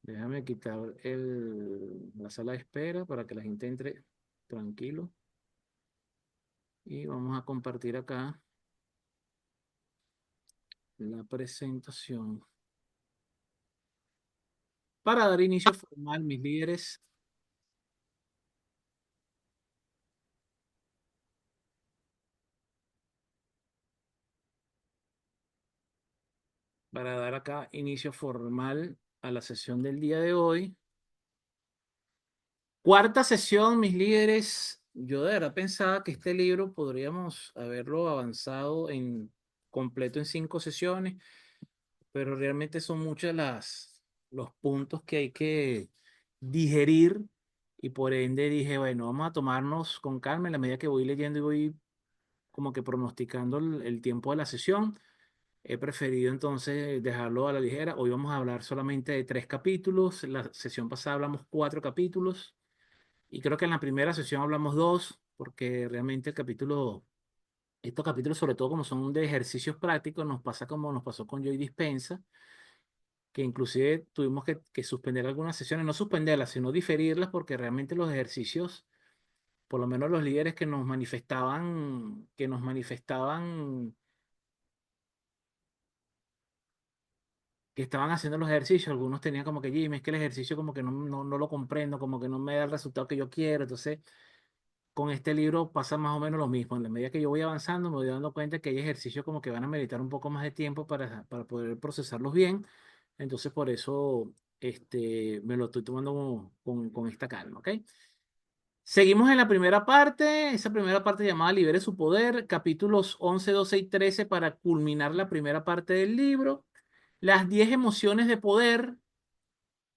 Déjame quitar la sala de espera para que la gente entre tranquilo. Y vamos a compartir acá la presentación. Para dar inicio formal, mis líderes, para dar acá inicio formal a la sesión del día de hoy. Cuarta sesión, mis líderes. Yo de verdad pensaba que este libro podríamos haberlo avanzado en completo en 5 sesiones, pero realmente son muchos los puntos que hay que digerir y por ende dije, bueno, vamos a tomarnos con calma en la medida que voy leyendo y voy como que pronosticando el tiempo de la sesión. He preferido entonces dejarlo a la ligera. Hoy vamos a hablar solamente de 3 capítulos. La sesión pasada hablamos 4 capítulos y creo que en la primera sesión hablamos 2 porque realmente estos capítulos sobre todo como son de ejercicios prácticos, nos pasa como nos pasó con Joy Dispensa, que inclusive tuvimos que suspender algunas sesiones, no suspenderlas, sino diferirlas, porque realmente los ejercicios, por lo menos los líderes que estaban haciendo los ejercicios, algunos tenían como que, Jimmy, es que el ejercicio como que no lo comprendo, como que no me da el resultado que yo quiero. Entonces, con este libro pasa más o menos lo mismo. En la medida que yo voy avanzando, me voy dando cuenta que hay ejercicios como que van a meditar un poco más de tiempo para poder procesarlos bien. Entonces, por eso me lo estoy tomando con esta calma, ¿ok? Seguimos en la primera parte, esa primera parte llamada Libere su poder, capítulos 11, 12 y 13 para culminar la primera parte del libro. Las 10 emociones de poder,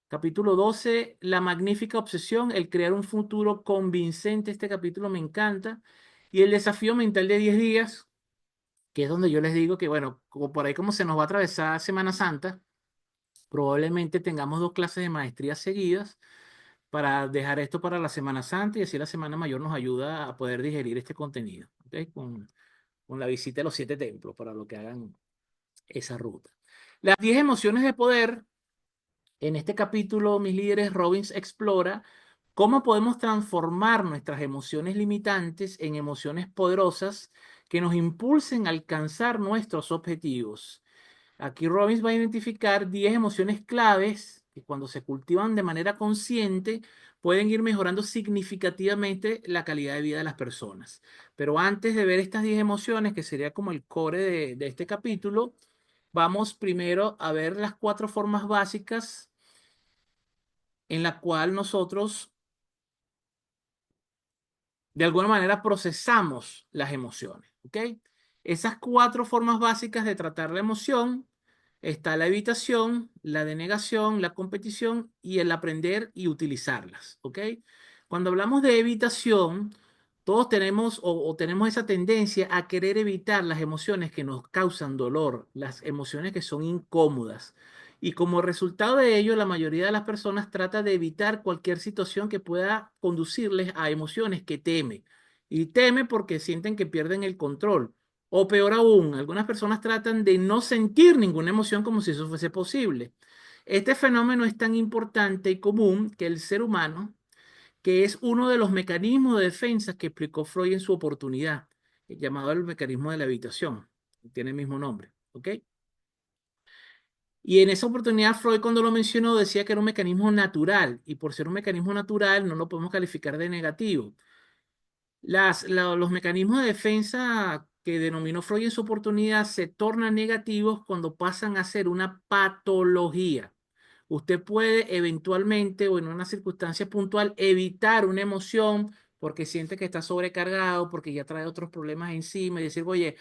capítulo 12, la magnífica obsesión, el crear un futuro convincente. Este capítulo me encanta. Y el desafío mental de 10 días, que es donde yo les digo que, bueno, como por ahí como se nos va a atravesar Semana Santa, probablemente tengamos 2 clases de maestría seguidas para dejar esto para la Semana Santa y así la Semana Mayor nos ayuda a poder digerir este contenido, ¿ok? Con la visita a los 7 templos para lo que hagan esa ruta. Las 10 emociones de poder. En este capítulo, mis líderes, Robbins explora cómo podemos transformar nuestras emociones limitantes en emociones poderosas que nos impulsen a alcanzar nuestros objetivos. Aquí Robbins va a identificar 10 emociones claves que cuando se cultivan de manera consciente pueden ir mejorando significativamente la calidad de vida de las personas. Pero antes de ver estas 10 emociones, que sería como el core de este capítulo, vamos primero a ver las 4 formas básicas en la cual nosotros de alguna manera procesamos las emociones, ¿ok? Esas 4 formas básicas de tratar la emoción está la evitación, la denegación, la competición y el aprender y utilizarlas, ¿ok? Cuando hablamos de evitación, todos tenemos o tenemos esa tendencia a querer evitar las emociones que nos causan dolor, las emociones que son incómodas. Y como resultado de ello, la mayoría de las personas trata de evitar cualquier situación que pueda conducirles a emociones que teme. Y teme porque sienten que pierden el control. O peor aún, algunas personas tratan de no sentir ninguna emoción como si eso fuese posible. Este fenómeno es tan importante y común que el ser humano, que es uno de los mecanismos de defensa que explicó Freud en su oportunidad, llamado el mecanismo de la evitación, tiene el mismo nombre, ¿ok? Y en esa oportunidad Freud cuando lo mencionó decía que era un mecanismo natural y por ser un mecanismo natural no lo podemos calificar de negativo. Los mecanismos de defensa que denominó Freud en su oportunidad se tornan negativos cuando pasan a ser una patología. Usted puede eventualmente o en una circunstancia puntual evitar una emoción porque siente que está sobrecargado, porque ya trae otros problemas encima y decir, oye,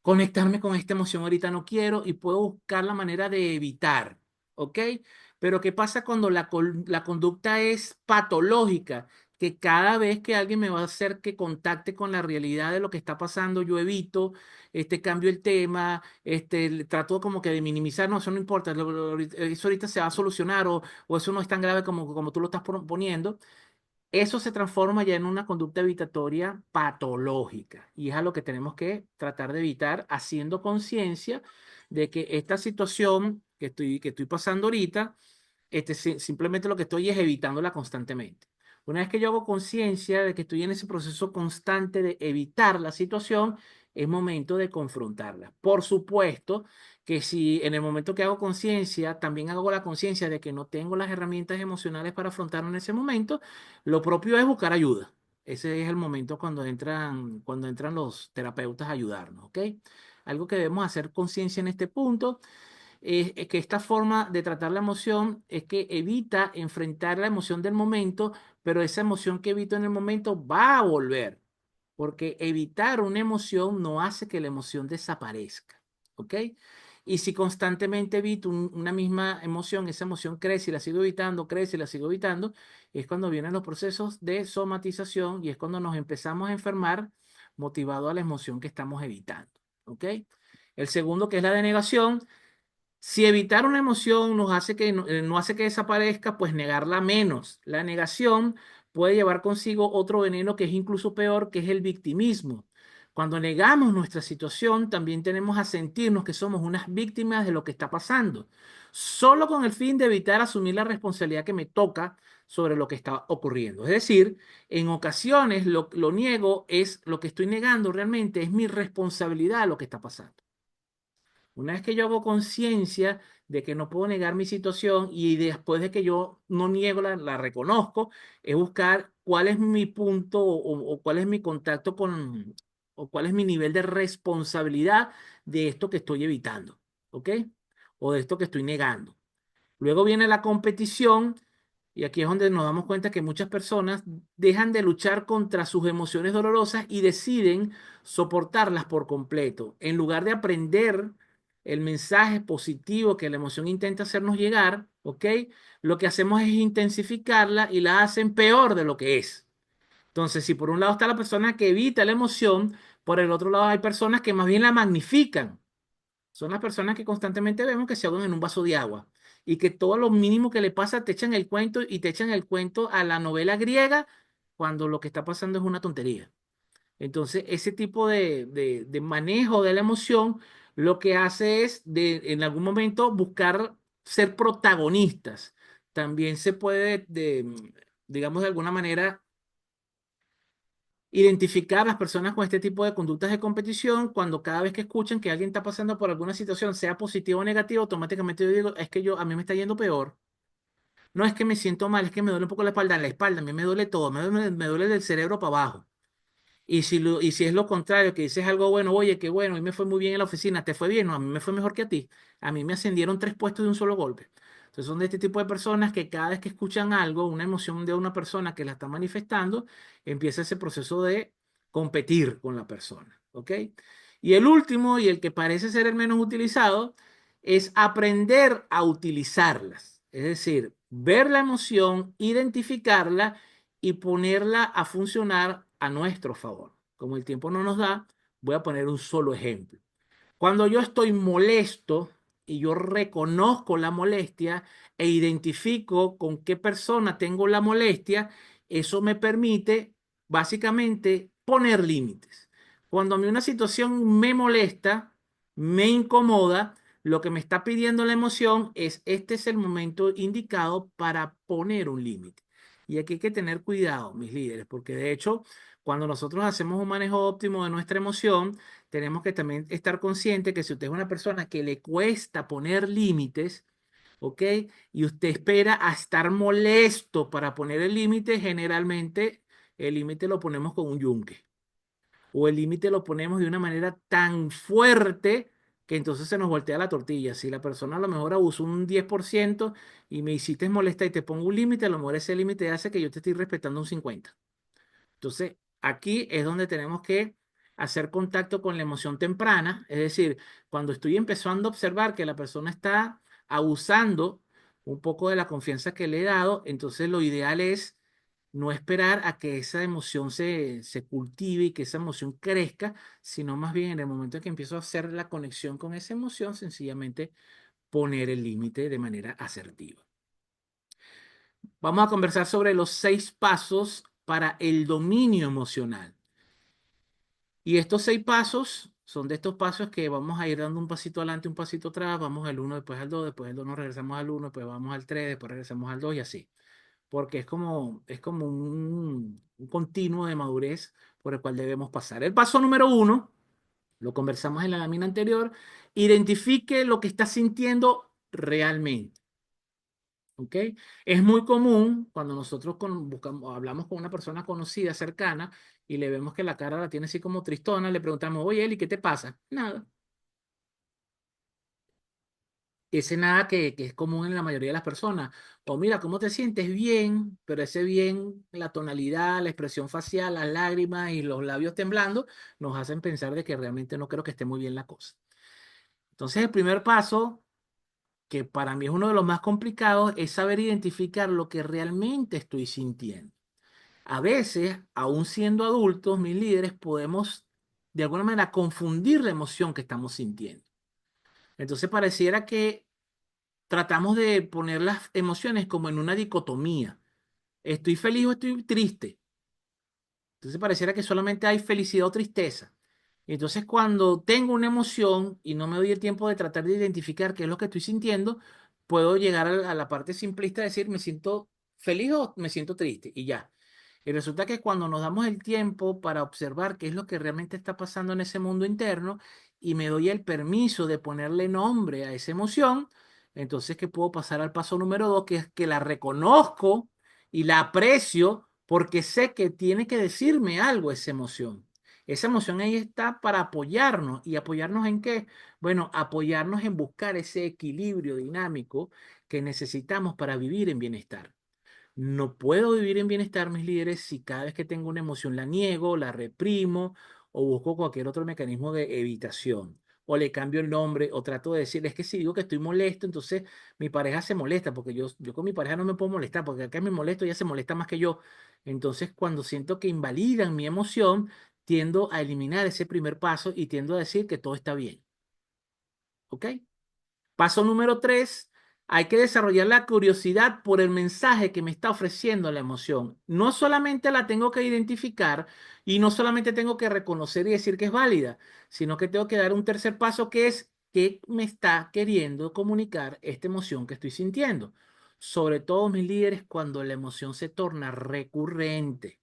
conectarme con esta emoción ahorita no quiero y puedo buscar la manera de evitar, ¿ok? Pero ¿qué pasa cuando la conducta es patológica? Que cada vez que alguien me va a hacer que contacte con la realidad de lo que está pasando, yo evito, cambio el tema, trato como que de minimizar, no, eso no importa, eso ahorita se va a solucionar o eso no es tan grave como tú lo estás proponiendo. Eso se transforma ya en una conducta evitatoria patológica y es a lo que tenemos que tratar de evitar haciendo conciencia de que esta situación que estoy pasando ahorita simplemente lo que estoy es evitándola constantemente. Una vez que yo hago conciencia de que estoy en ese proceso constante de evitar la situación, es momento de confrontarla. Por supuesto que si en el momento que hago conciencia, también hago la conciencia de que no tengo las herramientas emocionales para afrontarlo en ese momento, lo propio es buscar ayuda. Ese es el momento cuando entran los terapeutas a ayudarnos, ¿ok? Algo que debemos hacer conciencia en este punto es que esta forma de tratar la emoción es que evita enfrentar la emoción del momento, pero esa emoción que evito en el momento va a volver, porque evitar una emoción no hace que la emoción desaparezca, ¿ok? Y si constantemente evito una misma emoción, esa emoción crece y la sigo evitando, crece y la sigo evitando, es cuando vienen los procesos de somatización y es cuando nos empezamos a enfermar motivado a la emoción que estamos evitando, ¿ok? El segundo, que es la denegación. Si evitar una emoción nos hace que no hace que desaparezca, pues negarla menos. La negación puede llevar consigo otro veneno que es incluso peor, que es el victimismo. Cuando negamos nuestra situación, también tenemos a sentirnos que somos unas víctimas de lo que está pasando, solo con el fin de evitar asumir la responsabilidad que me toca sobre lo que está ocurriendo. Es decir, en ocasiones lo niego es lo que estoy negando realmente, es mi responsabilidad lo que está pasando. Una vez que yo hago conciencia de que no puedo negar mi situación y después de que yo no niego, la reconozco, es buscar cuál es mi punto o cuál es mi contacto con, o cuál es mi nivel de responsabilidad de esto que estoy evitando, ¿ok? O de esto que estoy negando. Luego viene la competición y aquí es donde nos damos cuenta que muchas personas dejan de luchar contra sus emociones dolorosas y deciden soportarlas por completo. En lugar de aprender el mensaje positivo que la emoción intenta hacernos llegar, ¿ok? Lo que hacemos es intensificarla y la hacen peor de lo que es. Entonces, si por un lado está la persona que evita la emoción, por el otro lado hay personas que más bien la magnifican. Son las personas que constantemente vemos que se ahogan en un vaso de agua y que todo lo mínimo que le pasa te echan el cuento y te echan el cuento a la novela griega cuando lo que está pasando es una tontería. Entonces, ese tipo de manejo de la emoción lo que hace es en algún momento buscar ser protagonistas. También se puede, digamos, de alguna manera identificar las personas con este tipo de conductas de competición cuando cada vez que escuchan que alguien está pasando por alguna situación, sea positiva o negativa, automáticamente yo digo, es que a mí me está yendo peor. No es que me siento mal, es que me duele un poco la espalda, a mí me duele todo, me duele del cerebro para abajo. Y si es lo contrario, que dices algo bueno, oye, qué bueno, a mí me fue muy bien en la oficina, ¿te fue bien? No, a mí me fue mejor que a ti. A mí me ascendieron 3 puestos de un solo golpe. Entonces son de este tipo de personas que cada vez que escuchan algo, una emoción de una persona que la está manifestando, empieza ese proceso de competir con la persona, ¿ok? Y el último, y el que parece ser el menos utilizado, es aprender a utilizarlas. Es decir, ver la emoción, identificarla y ponerla a funcionar a nuestro favor. Como el tiempo no nos da, voy a poner un solo ejemplo. Cuando yo estoy molesto y yo reconozco la molestia e identifico con qué persona tengo la molestia, eso me permite básicamente poner límites. Cuando a mí una situación me molesta, me incomoda, lo que me está pidiendo la emoción es este es el momento indicado para poner un límite. Y aquí hay que tener cuidado, mis líderes, porque de hecho, cuando nosotros hacemos un manejo óptimo de nuestra emoción, tenemos que también estar consciente que si usted es una persona que le cuesta poner límites, ¿ok? Y usted espera a estar molesto para poner el límite, generalmente el límite lo ponemos con un yunque o el límite lo ponemos de una manera tan fuerte que entonces se nos voltea la tortilla. Si la persona a lo mejor abusó un 10% y me hiciste molestar y te pongo un límite, a lo mejor ese límite hace que yo te estoy respetando un 50%. Entonces, aquí es donde tenemos que hacer contacto con la emoción temprana, es decir, cuando estoy empezando a observar que la persona está abusando un poco de la confianza que le he dado, entonces lo ideal es no esperar a que esa emoción se cultive y que esa emoción crezca, sino más bien en el momento en que empiezo a hacer la conexión con esa emoción, sencillamente poner el límite de manera asertiva. Vamos a conversar sobre los 6 pasos para el dominio emocional. Y estos 6 pasos son de estos pasos que vamos a ir dando un pasito adelante, un pasito atrás, vamos al uno, después al 2, después del 2 nos regresamos al uno, después vamos al 3, después regresamos al 2 y así. Porque es como un continuo de madurez por el cual debemos pasar. El paso número uno, lo conversamos en la lámina anterior, identifique lo que está sintiendo realmente. ¿Ok? Es muy común cuando nosotros buscamos, hablamos con una persona conocida, cercana, y le vemos que la cara la tiene así como tristona, le preguntamos, oye, Eli, ¿qué te pasa? Nada. Ese nada que es común en la mayoría de las personas. O mira, ¿cómo te sientes? Bien, pero ese bien, la tonalidad, la expresión facial, las lágrimas y los labios temblando, nos hacen pensar de que realmente no creo que esté muy bien la cosa. Entonces, el primer paso, que para mí es uno de los más complicados, es saber identificar lo que realmente estoy sintiendo. A veces, aún siendo adultos, mis líderes, podemos de alguna manera confundir la emoción que estamos sintiendo. Entonces pareciera que tratamos de poner las emociones como en una dicotomía. ¿Estoy feliz o estoy triste? Entonces pareciera que solamente hay felicidad o tristeza. Entonces cuando tengo una emoción y no me doy el tiempo de tratar de identificar qué es lo que estoy sintiendo, puedo llegar a la parte simplista de decir, me siento feliz o me siento triste y ya. Y resulta que cuando nos damos el tiempo para observar qué es lo que realmente está pasando en ese mundo interno y me doy el permiso de ponerle nombre a esa emoción, entonces que puedo pasar al paso número dos, que es que la reconozco y la aprecio porque sé que tiene que decirme algo esa emoción. Esa emoción ahí está para apoyarnos. ¿Y apoyarnos en qué? Bueno, apoyarnos en buscar ese equilibrio dinámico que necesitamos para vivir en bienestar. No puedo vivir en bienestar, mis líderes, si cada vez que tengo una emoción la niego, la reprimo o busco cualquier otro mecanismo de evitación. O le cambio el nombre o trato de decirle, es que si digo que estoy molesto, entonces mi pareja se molesta, porque yo con mi pareja no me puedo molestar, porque acá me molesto, ella se molesta más que yo. Entonces, cuando siento que invalidan mi emoción, tiendo a eliminar ese primer paso y tiendo a decir que todo está bien. ¿Ok? Paso número tres, hay que desarrollar la curiosidad por el mensaje que me está ofreciendo la emoción. No solamente la tengo que identificar y no solamente tengo que reconocer y decir que es válida, sino que tengo que dar un tercer paso que es qué me está queriendo comunicar esta emoción que estoy sintiendo. Sobre todo mis líderes cuando la emoción se torna recurrente.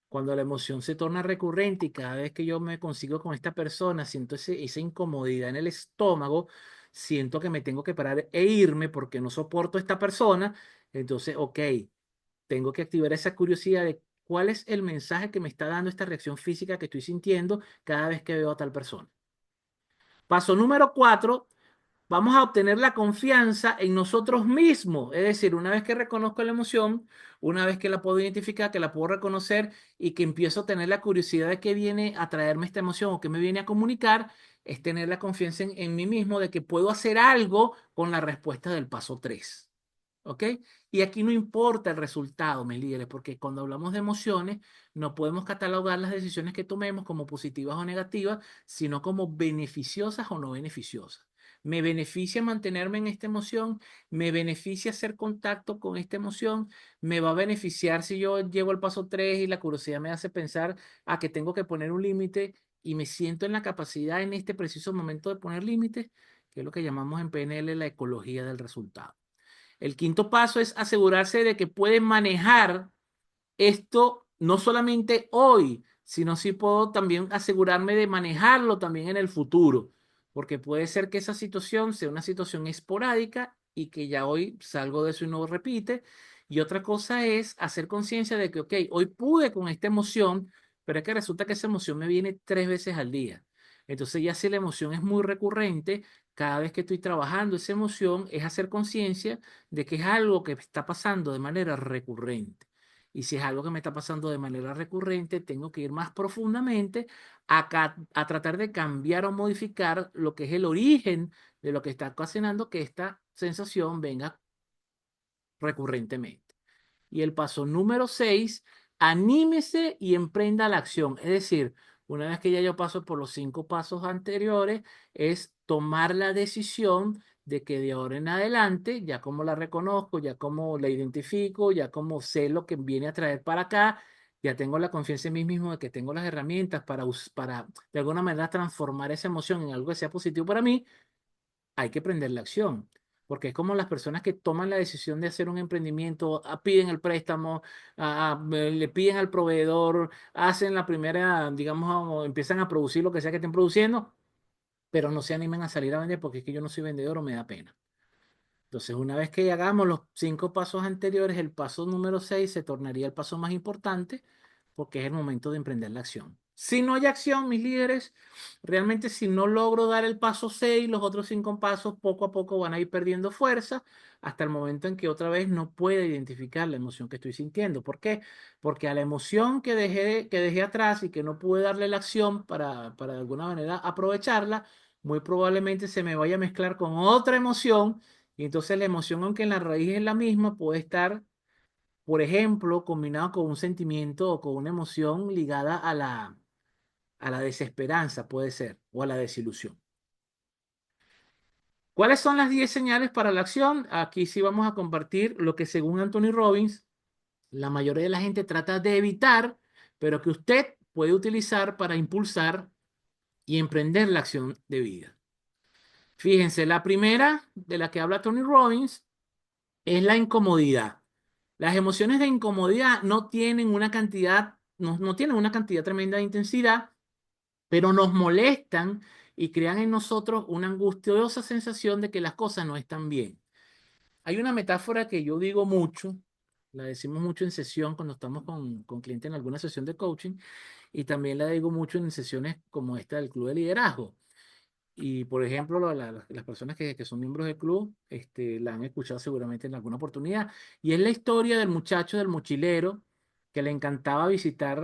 Cuando la emoción se torna recurrente y cada vez que yo me consigo con esta persona, siento esa incomodidad en el estómago, siento que me tengo que parar e irme porque no soporto a esta persona, entonces, ok, tengo que activar esa curiosidad de cuál es el mensaje que me está dando esta reacción física que estoy sintiendo cada vez que veo a tal persona. Paso número cuatro, vamos a obtener la confianza en nosotros mismos. Es decir, una vez que reconozco la emoción, una vez que la puedo identificar, que la puedo reconocer y que empiezo a tener la curiosidad de qué viene a traerme esta emoción o qué me viene a comunicar, es tener la confianza en mí mismo de que puedo hacer algo con la respuesta del paso 3. ¿Ok? Y aquí no importa el resultado, mis líderes, porque cuando hablamos de emociones, no podemos catalogar las decisiones que tomemos como positivas o negativas, sino como beneficiosas o no beneficiosas. ¿Me beneficia mantenerme en esta emoción? ¿Me beneficia hacer contacto con esta emoción? ¿Me va a beneficiar si yo llego al paso 3 y la curiosidad me hace pensar a que tengo que poner un límite y me siento en la capacidad en este preciso momento de poner límites, que es lo que llamamos en PNL la ecología del resultado? El quinto paso es asegurarse de que puede manejar esto no solamente hoy, sino si puedo también asegurarme de manejarlo también en el futuro, porque puede ser que esa situación sea una situación esporádica y que ya hoy salgo de eso y no repite. Y otra cosa es hacer conciencia de que, ok, hoy pude con esta emoción, pero es que resulta que esa emoción me viene 3 veces al día. Entonces ya si la emoción es muy recurrente, cada vez que estoy trabajando esa emoción es hacer conciencia de que es algo que está pasando de manera recurrente. Y si es algo que me está pasando de manera recurrente, tengo que ir más profundamente a tratar de cambiar o modificar lo que es el origen de lo que está ocasionando que esta sensación venga recurrentemente. Y el paso número 6, anímese y emprenda la acción. Es decir, una vez que ya yo paso por los 5 pasos anteriores, es tomar la decisión de que de ahora en adelante, ya como la reconozco, ya como la identifico, ya como sé lo que viene a traer para acá, ya tengo la confianza en mí mismo de que tengo las herramientas para de alguna manera transformar esa emoción en algo que sea positivo para mí, hay que prender la acción. Porque es como las personas que toman la decisión de hacer un emprendimiento, piden el préstamo, le piden al proveedor, hacen la primera, digamos, o empiezan a producir lo que sea que estén produciendo, pero no se animen a salir a vender porque es que yo no soy vendedor o me da pena. Entonces, una vez que hagamos los 5 pasos anteriores, el paso número 6 se tornaría el paso más importante porque es el momento de emprender la acción. Si no hay acción, mis líderes, realmente si no logro dar el paso 6, los otros 5 pasos poco a poco van a ir perdiendo fuerza hasta el momento en que otra vez no pueda identificar la emoción que estoy sintiendo. ¿Por qué? Porque a la emoción que dejé atrás y que no pude darle la acción para de alguna manera aprovecharla, muy probablemente se me vaya a mezclar con otra emoción y entonces la emoción, aunque en la raíz es la misma, puede estar, por ejemplo, combinado con un sentimiento o con una emoción ligada a la desesperanza, puede ser, o a la desilusión. ¿Cuáles son las 10 señales para la acción? Aquí sí vamos a compartir lo que según Anthony Robbins, la mayoría de la gente trata de evitar, pero que usted puede utilizar para impulsar y emprender la acción de vida. Fíjense, la primera de la que habla Tony Robbins es la incomodidad. Las emociones de incomodidad no tienen una cantidad, no tienen una cantidad tremenda de intensidad, pero nos molestan y crean en nosotros una angustiosa sensación de que las cosas no están bien. Hay una metáfora que yo digo mucho, la decimos mucho en sesión cuando estamos con clientes en alguna sesión de coaching, y también la digo mucho en sesiones como esta del Club de Liderazgo. Y, por ejemplo, las personas que son miembros del club, la han escuchado seguramente en alguna oportunidad. Y es la historia del muchacho, del mochilero, que le encantaba visitar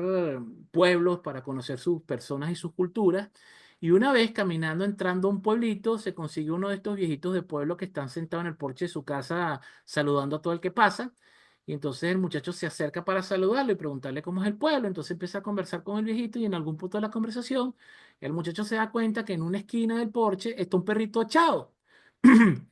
pueblos para conocer sus personas y sus culturas. Y una vez caminando, entrando a un pueblito, se consiguió uno de estos viejitos de pueblo que están sentados en el porche de su casa saludando a todo el que pasa. Y entonces el muchacho se acerca para saludarlo y preguntarle cómo es el pueblo. Entonces empieza a conversar con el viejito y en algún punto de la conversación el muchacho se da cuenta que en una esquina del porche está un perrito echado.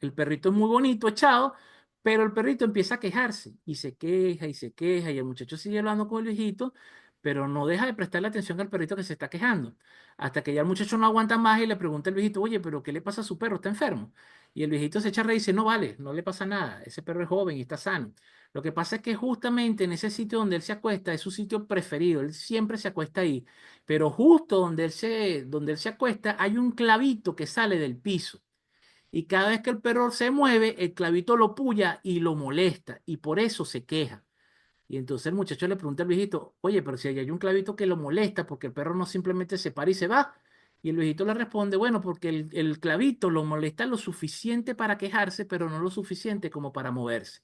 El perrito es muy bonito echado, pero el perrito empieza a quejarse y se queja y se queja y el muchacho sigue hablando con el viejito, pero no deja de prestarle atención al perrito que se está quejando. Hasta que ya el muchacho no aguanta más y le pregunta al viejito, oye, pero ¿qué le pasa a su perro? ¿Está enfermo? Y el viejito se echa a reír y dice, no vale, no le pasa nada, ese perro es joven y está sano. Lo que pasa es que justamente en ese sitio donde él se acuesta es su sitio preferido, él siempre se acuesta ahí, pero justo donde él se acuesta hay un clavito que sale del piso. Y cada vez que el perro se mueve, el clavito lo puya y lo molesta, y por eso se queja. Y entonces el muchacho le pregunta al viejito, oye, pero si ahí hay un clavito que lo molesta, porque el perro no simplemente se para y se va. Y el viejito le responde, bueno, porque el clavito lo molesta lo suficiente para quejarse, pero no lo suficiente como para moverse.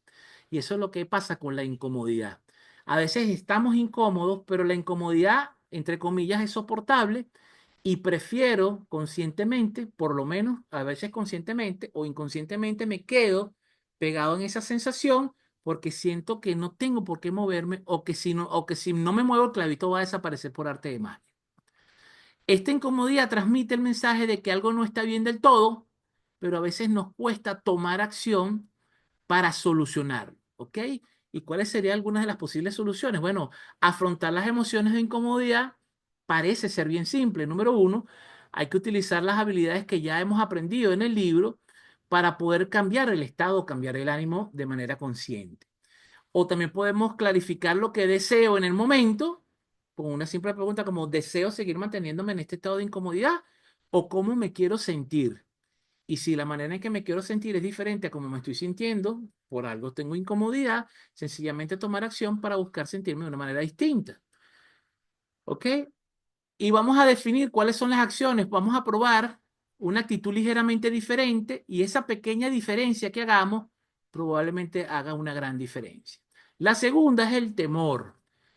Y eso es lo que pasa con la incomodidad. A veces estamos incómodos, pero la incomodidad, entre comillas, es soportable y prefiero conscientemente, por lo menos a veces conscientemente o inconscientemente, me quedo pegado en esa sensación porque siento que no tengo por qué moverme o que si no me muevo el clavito va a desaparecer por arte de magia. Esta incomodidad transmite el mensaje de que algo no está bien del todo, pero a veces nos cuesta tomar acción para solucionarlo, ¿ok? ¿Y cuáles serían algunas de las posibles soluciones? Bueno, afrontar las emociones de incomodidad parece ser bien simple. Número uno, hay que utilizar las habilidades que ya hemos aprendido en el libro para poder cambiar el estado, cambiar el ánimo de manera consciente. O también podemos clarificar lo que deseo en el momento con una simple pregunta como ¿deseo seguir manteniéndome en este estado de incomodidad o cómo me quiero sentir? Y si la manera en que me quiero sentir es diferente a cómo me estoy sintiendo, por algo tengo incomodidad, sencillamente tomar acción para buscar sentirme de una manera distinta. ¿Ok? Y vamos a definir cuáles son las acciones. Vamos a probar una actitud ligeramente diferente y esa pequeña diferencia que hagamos probablemente haga una gran diferencia. La segunda es el temor.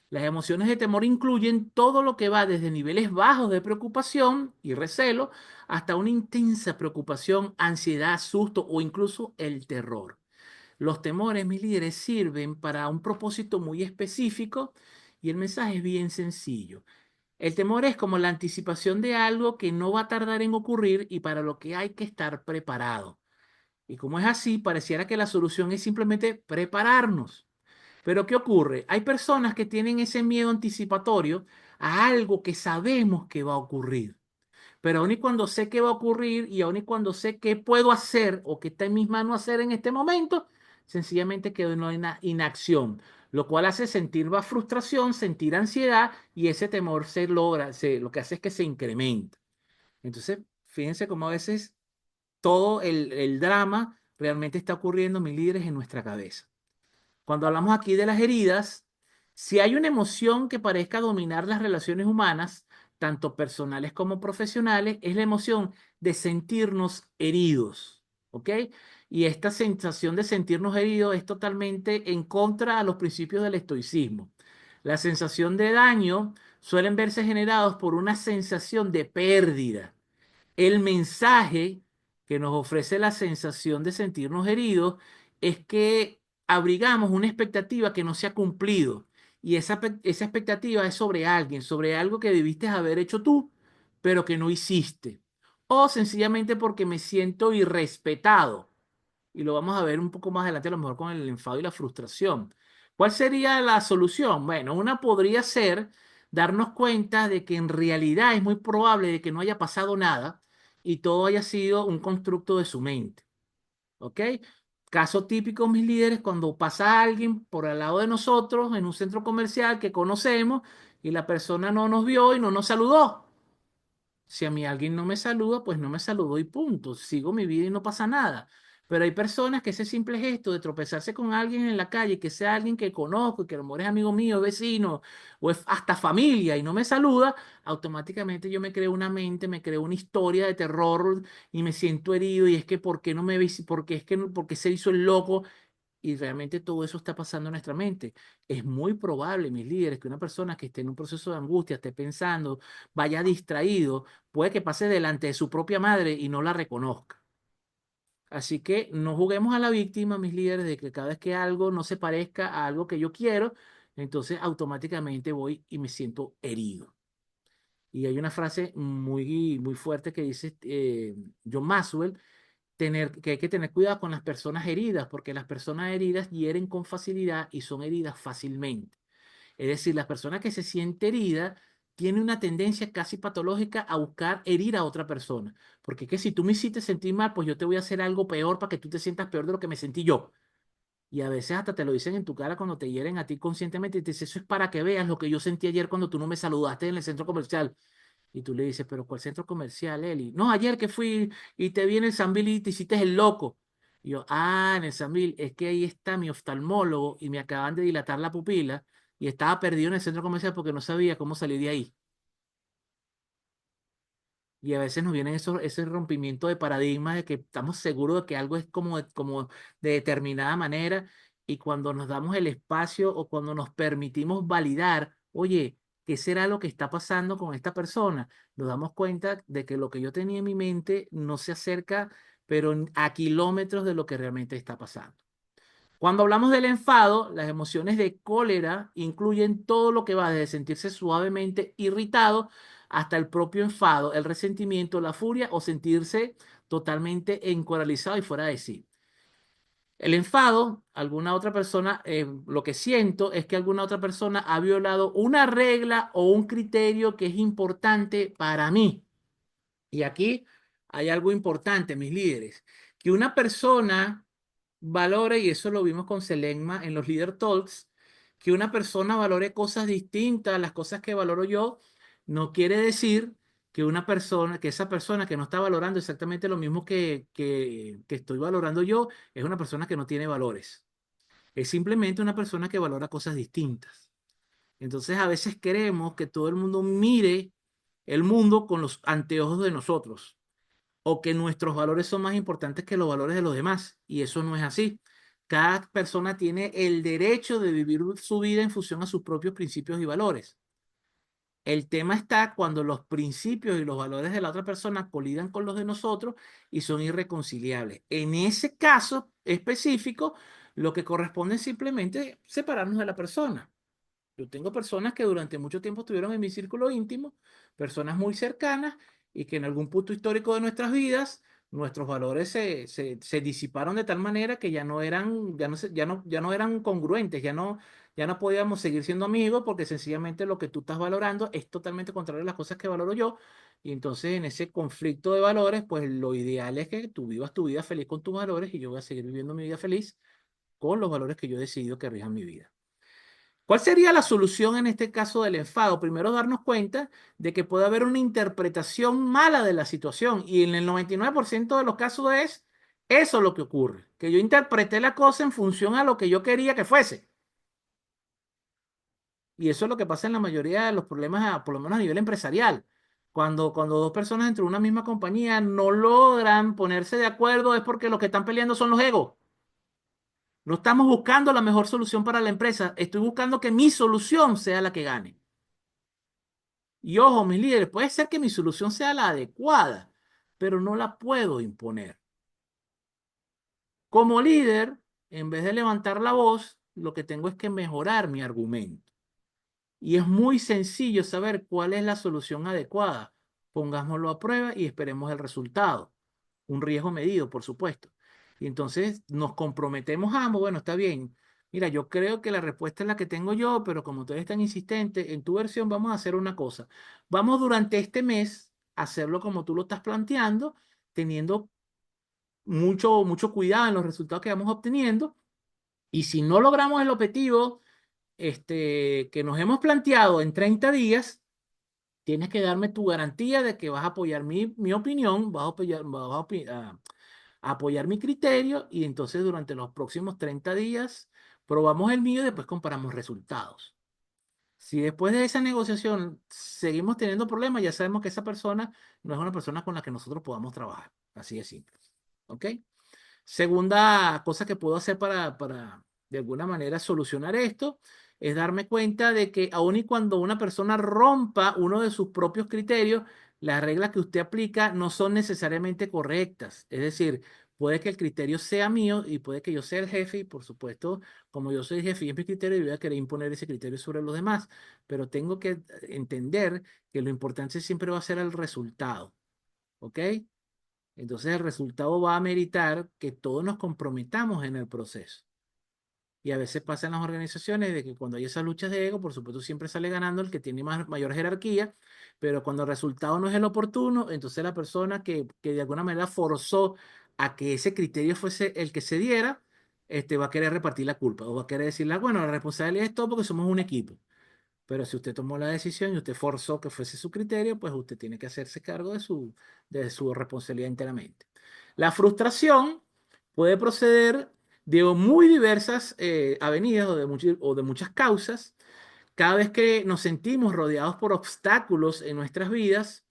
Las emociones de temor incluyen todo lo que va desde niveles bajos de preocupación y recelo hasta una intensa preocupación, ansiedad, susto o incluso el terror. Los temores, mis líderes, sirven para un propósito muy específico y el mensaje es bien sencillo. El temor es como la anticipación de algo que no va a tardar en ocurrir y para lo que hay que estar preparado. Y como es así, pareciera que la solución es simplemente prepararnos. Pero ¿qué ocurre? Hay personas que tienen ese miedo anticipatorio a algo que sabemos que va a ocurrir. Pero aun y cuando sé qué va a ocurrir y aun y cuando sé qué puedo hacer o qué está en mis manos hacer en este momento, sencillamente quedo en una inacción, lo cual hace sentir más frustración, sentir ansiedad y ese temor se logra, lo que hace es que se incrementa. Entonces, fíjense cómo a veces todo el drama realmente está ocurriendo, mis líderes, en nuestra cabeza. Cuando hablamos aquí de las heridas, si hay una emoción que parezca dominar las relaciones humanas, tanto personales como profesionales, es la emoción de sentirnos heridos, ¿ok? Y esta sensación de sentirnos heridos es totalmente en contra a los principios del estoicismo. La sensación de daño suelen verse generados por una sensación de pérdida. El mensaje que nos ofrece la sensación de sentirnos heridos es que abrigamos una expectativa que no se ha cumplido. Y esa expectativa es sobre alguien, sobre algo que debiste haber hecho tú, pero que no hiciste. O sencillamente porque me siento irrespetado, y lo vamos a ver un poco más adelante, a lo mejor con el enfado y la frustración. ¿Cuál sería la solución? Bueno, una podría ser darnos cuenta de que en realidad es muy probable de que no haya pasado nada y todo haya sido un constructo de su mente. ¿Ok? Caso típico, mis líderes, cuando pasa alguien por al lado de nosotros en un centro comercial que conocemos y la persona no nos vio y no nos saludó. Si a mí alguien no me saluda, pues no me saludó y punto. Sigo mi vida y no pasa nada. Pero hay personas que ese simple gesto de tropezarse con alguien en la calle, que sea alguien que conozco, que a lo mejor es amigo mío, vecino, o es hasta familia y no me saluda, automáticamente yo me creo una mente, me creo una historia de terror y me siento herido y es que ¿por qué no me vi? Porque es que porque se hizo el loco y realmente todo eso está pasando en nuestra mente. Es muy probable, mis líderes, que una persona que esté en un proceso de angustia, esté pensando, vaya distraído, puede que pase delante de su propia madre y no la reconozca. Así que no juguemos a la víctima, mis líderes, de que cada vez que algo no se parezca a algo que yo quiero, entonces automáticamente voy y me siento herido. Y hay una frase muy fuerte que dice John Maxwell, que hay que tener cuidado con las personas heridas, porque las personas heridas hieren con facilidad y son heridas fácilmente. Es decir, la persona que se siente herida tiene una tendencia casi patológica a buscar herir a otra persona. Porque que si tú me hiciste sentir mal, pues yo te voy a hacer algo peor para que tú te sientas peor de lo que me sentí yo. Y a veces hasta te lo dicen en tu cara cuando te hieren a ti conscientemente y te dicen, eso es para que veas lo que yo sentí ayer cuando tú no me saludaste en el centro comercial. Y tú le dices, pero ¿cuál centro comercial, Eli? No, ayer que fui y te vi en el Sambil y te hiciste el loco. Y yo, en el Sambil, es que ahí está mi oftalmólogo y me acaban de dilatar la pupila y estaba perdido en el centro comercial porque no sabía cómo salir de ahí. Y a veces nos vienen ese rompimiento de paradigmas de que estamos seguros de que algo es como de determinada manera y cuando nos damos el espacio o cuando nos permitimos validar, oye, ¿qué será lo que está pasando con esta persona? Nos damos cuenta de que lo que yo tenía en mi mente no se acerca, pero a kilómetros de lo que realmente está pasando. Cuando hablamos del enfado, las emociones de cólera incluyen todo lo que va desde sentirse suavemente irritado hasta el propio enfado, el resentimiento, la furia o sentirse totalmente encoralizado y fuera de sí. El enfado, alguna otra persona, lo que siento es que alguna otra persona ha violado una regla o un criterio que es importante para mí. Y aquí hay algo importante, mis líderes, que una persona valore, y eso lo vimos con Selenma en los Leader Talks, que una persona valore cosas distintas a las cosas que valoro yo, no quiere decir que una persona, que esa persona que no está valorando exactamente lo mismo que estoy valorando yo, es una persona que no tiene valores. Es simplemente una persona que valora cosas distintas. Entonces a veces queremos que todo el mundo mire el mundo con los anteojos de nosotros o que nuestros valores son más importantes que los valores de los demás. Y eso no es así. Cada persona tiene el derecho de vivir su vida en función a sus propios principios y valores. El tema está cuando los principios y los valores de la otra persona colidan con los de nosotros y son irreconciliables. En ese caso específico, lo que corresponde es simplemente separarnos de la persona. Yo tengo personas que durante mucho tiempo estuvieron en mi círculo íntimo, personas muy cercanas y que en algún punto histórico de nuestras vidas nuestros valores se disiparon de tal manera que ya no eran, ya no eran congruentes, ya no podíamos seguir siendo amigos porque sencillamente lo que tú estás valorando es totalmente contrario a las cosas que valoro yo. Y entonces en ese conflicto de valores, pues lo ideal es que tú vivas tu vida feliz con tus valores y yo voy a seguir viviendo mi vida feliz con los valores que yo he decidido que rijan mi vida. ¿Cuál sería la solución en este caso del enfado? Primero, darnos cuenta de que puede haber una interpretación mala de la situación y en el 99% de los casos es eso lo que ocurre, que yo interpreté la cosa en función a lo que yo quería que fuese. Y eso es lo que pasa en la mayoría de los problemas, por lo menos a nivel empresarial. Cuando dos personas dentro de una misma compañía no logran ponerse de acuerdo es porque lo que están peleando son los egos. No estamos buscando la mejor solución para la empresa, estoy buscando que mi solución sea la que gane. Y ojo, mis líderes, puede ser que mi solución sea la adecuada, pero no la puedo imponer. Como líder, en vez de levantar la voz, lo que tengo es que mejorar mi argumento. Y es muy sencillo saber cuál es la solución adecuada. Pongámoslo a prueba y esperemos el resultado. Un riesgo medido, por supuesto. Y entonces nos comprometemos ambos. Bueno, está bien. Mira, yo creo que la respuesta es la que tengo yo, pero como tú eres tan insistente, en tu versión vamos a hacer una cosa. Vamos durante este mes a hacerlo como tú lo estás planteando, teniendo mucho cuidado en los resultados que vamos obteniendo. Y si no logramos el objetivo que nos hemos planteado en 30 días, tienes que darme tu garantía de que vas a apoyar mi opinión, a apoyar mi criterio y entonces durante los próximos 30 días probamos el mío y después comparamos resultados. Si después de esa negociación seguimos teniendo problemas, ya sabemos que esa persona no es una persona con la que nosotros podamos trabajar. Así de simple. ¿Ok? Segunda cosa que puedo hacer para de alguna manera solucionar esto es darme cuenta de que aun y cuando una persona rompa uno de sus propios criterios, las reglas que usted aplica no son necesariamente correctas. Es decir, puede que el criterio sea mío y puede que yo sea el jefe y por supuesto, como yo soy el jefe y es mi criterio, yo voy a querer imponer ese criterio sobre los demás. Pero tengo que entender que lo importante siempre va a ser el resultado. ¿Ok? Entonces el resultado va a meritar que todos nos comprometamos en el proceso. Y a veces pasa en las organizaciones de que cuando hay esas luchas de ego, por supuesto siempre sale ganando el que tiene mayor jerarquía, pero cuando el resultado no es el oportuno, entonces la persona que de alguna manera forzó a que ese criterio fuese el que se diera, va a querer repartir la culpa o va a querer decirle, bueno, la responsabilidad es todo porque somos un equipo. Pero si usted tomó la decisión y usted forzó que fuese su criterio, pues usted tiene que hacerse cargo de su responsabilidad enteramente. La frustración puede proceder de muy diversas avenidas o de muchas causas. Cada vez que nos sentimos rodeados por obstáculos en nuestras vidas,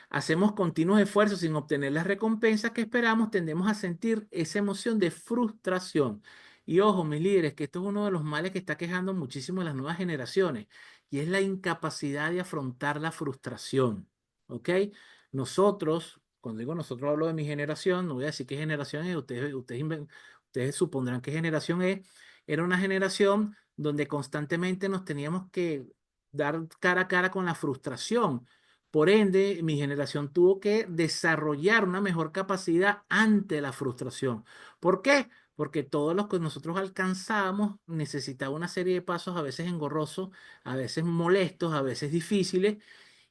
hacemos continuos esfuerzos sin obtener las recompensas que esperamos, tendemos a sentir esa emoción de frustración. Y ojo, mis líderes, que esto es uno de los males que está quejando muchísimo a las nuevas generaciones, y es la incapacidad de afrontar la frustración. ¿Ok? Nosotros, cuando digo nosotros hablo de mi generación, no voy a decir qué generación es, ustedes supondrán qué generación es. Era una generación donde constantemente nos teníamos que dar cara a cara con la frustración. Por ende, mi generación tuvo que desarrollar una mejor capacidad ante la frustración. ¿Por qué? Porque todos los que nosotros alcanzábamos necesitaba una serie de pasos, a veces engorrosos, a veces molestos, a veces difíciles,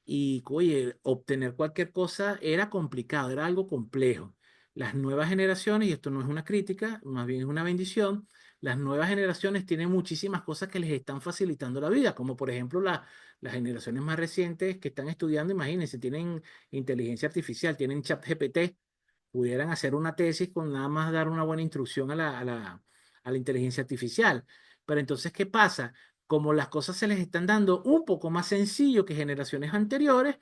y oye, obtener cualquier cosa era complicado, era algo complejo. Las nuevas generaciones, y esto no es una crítica, más bien es una bendición, las nuevas generaciones tienen muchísimas cosas que les están facilitando la vida, como por ejemplo las generaciones más recientes que están estudiando, imagínense, tienen inteligencia artificial, tienen chat GPT, pudieran hacer una tesis con nada más dar una buena instrucción a la inteligencia artificial. Pero entonces, ¿qué pasa? Como las cosas se les están dando un poco más sencillo que generaciones anteriores,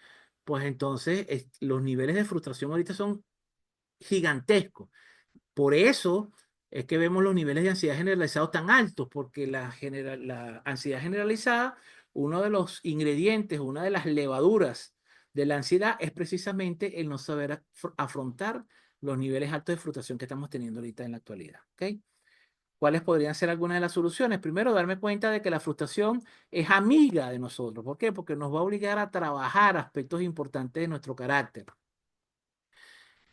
pues entonces los niveles de frustración ahorita son gigantescos. Por eso es que vemos los niveles de ansiedad generalizado tan altos, porque la ansiedad generalizada, uno de los ingredientes, una de las levaduras de la ansiedad es precisamente el no saber afrontar los niveles altos de frustración que estamos teniendo ahorita en la actualidad. ¿Ok? ¿Cuáles podrían ser algunas de las soluciones? Primero, darme cuenta de que la frustración es amiga de nosotros. ¿Por qué? Porque nos va a obligar a trabajar aspectos importantes de nuestro carácter.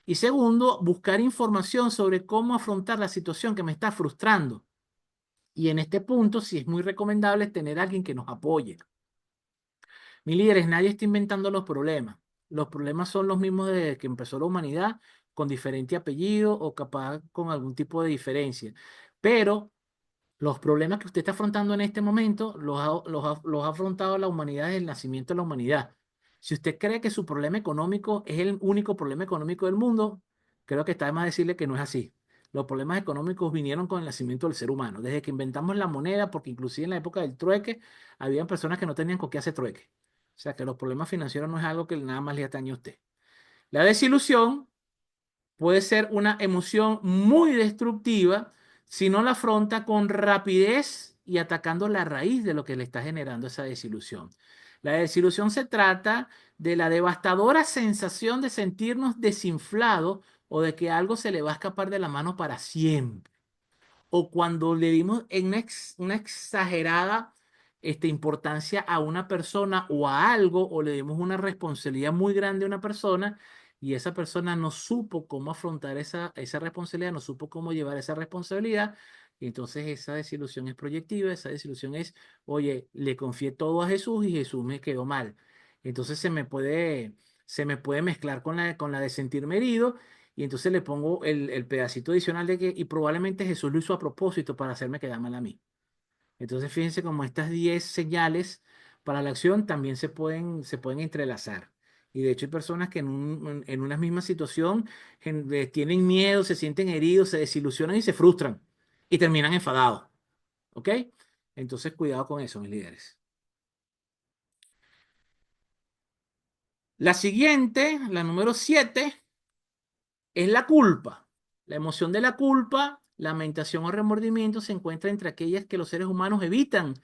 Y segundo, buscar información sobre cómo afrontar la situación que me está frustrando. Y en este punto, sí es muy recomendable tener a alguien que nos apoye. Mi líderes, nadie está inventando los problemas. Los problemas son los mismos desde que empezó la humanidad, con diferente apellido o capaz con algún tipo de diferencia. Pero los problemas que usted está afrontando en este momento los ha afrontado la humanidad desde el nacimiento de la humanidad. Si usted cree que su problema económico es el único problema económico del mundo, creo que está de más decirle que no es así. Los problemas económicos vinieron con el nacimiento del ser humano, desde que inventamos la moneda, porque inclusive en la época del trueque, había personas que no tenían con qué hacer trueque. O sea que los problemas financieros no es algo que nada más le atañe a usted. La desilusión puede ser una emoción muy destructiva si no la afronta con rapidez y atacando la raíz de lo que le está generando esa desilusión. La desilusión se trata de la devastadora sensación de sentirnos desinflados o de que algo se le va a escapar de la mano para siempre o cuando le dimos en una exagerada importancia a una persona o a algo, o le dimos una responsabilidad muy grande a una persona y esa persona no supo cómo afrontar esa responsabilidad, no supo cómo llevar esa responsabilidad. Y entonces esa desilusión es proyectiva, esa desilusión es, oye, le confié todo a Jesús y Jesús me quedó mal. Entonces se me puede mezclar con la de sentirme herido y entonces le pongo el pedacito adicional de que, y probablemente Jesús lo hizo a propósito para hacerme quedar mal a mí. Entonces fíjense como estas 10 señales para la acción también se pueden entrelazar. Y de hecho hay personas que en una misma situación tienen miedo, se sienten heridos, se desilusionan y se frustran y terminan enfadados. ¿Ok? Entonces cuidado con eso, mis líderes. La siguiente, la número 7. Es la culpa. La emoción de la culpa, lamentación o remordimiento se encuentra entre aquellas que los seres humanos evitan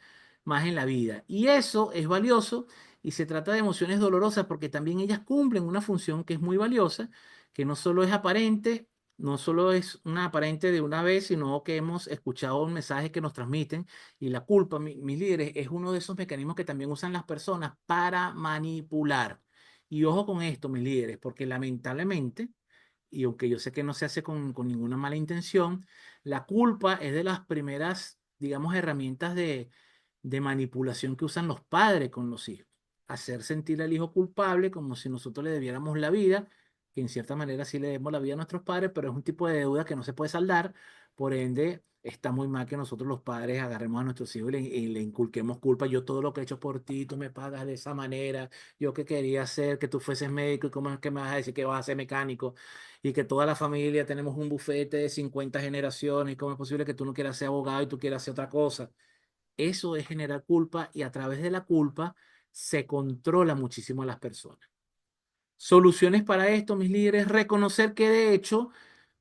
más en la vida. Y eso es valioso y se trata de emociones dolorosas porque también ellas cumplen una función que es muy valiosa, que no solo es aparente, no solo es una aparente de una vez, sino que hemos escuchado un mensaje que nos transmiten. Y la culpa, mis líderes, es uno de esos mecanismos que también usan las personas para manipular. Y ojo con esto, mis líderes, porque lamentablemente y aunque yo sé que no se hace con ninguna mala intención, la culpa es de las primeras, digamos, herramientas de manipulación que usan los padres con los hijos. Hacer sentir al hijo culpable como si nosotros le debiéramos la vida, que en cierta manera sí le debemos la vida a nuestros padres, pero es un tipo de deuda que no se puede saldar, por ende está muy mal que nosotros los padres agarremos a nuestros hijos y le inculquemos culpa. Yo todo lo que he hecho por ti, tú me pagas de esa manera, yo que quería hacer que tú fueses médico y cómo es que me vas a decir que vas a ser mecánico y que toda la familia tenemos un bufete de 50 generaciones, ¿cómo es posible que tú no quieras ser abogado y tú quieras hacer otra cosa? Eso es generar culpa y a través de la culpa se controla muchísimo a las personas. Soluciones para esto, mis líderes, reconocer que de hecho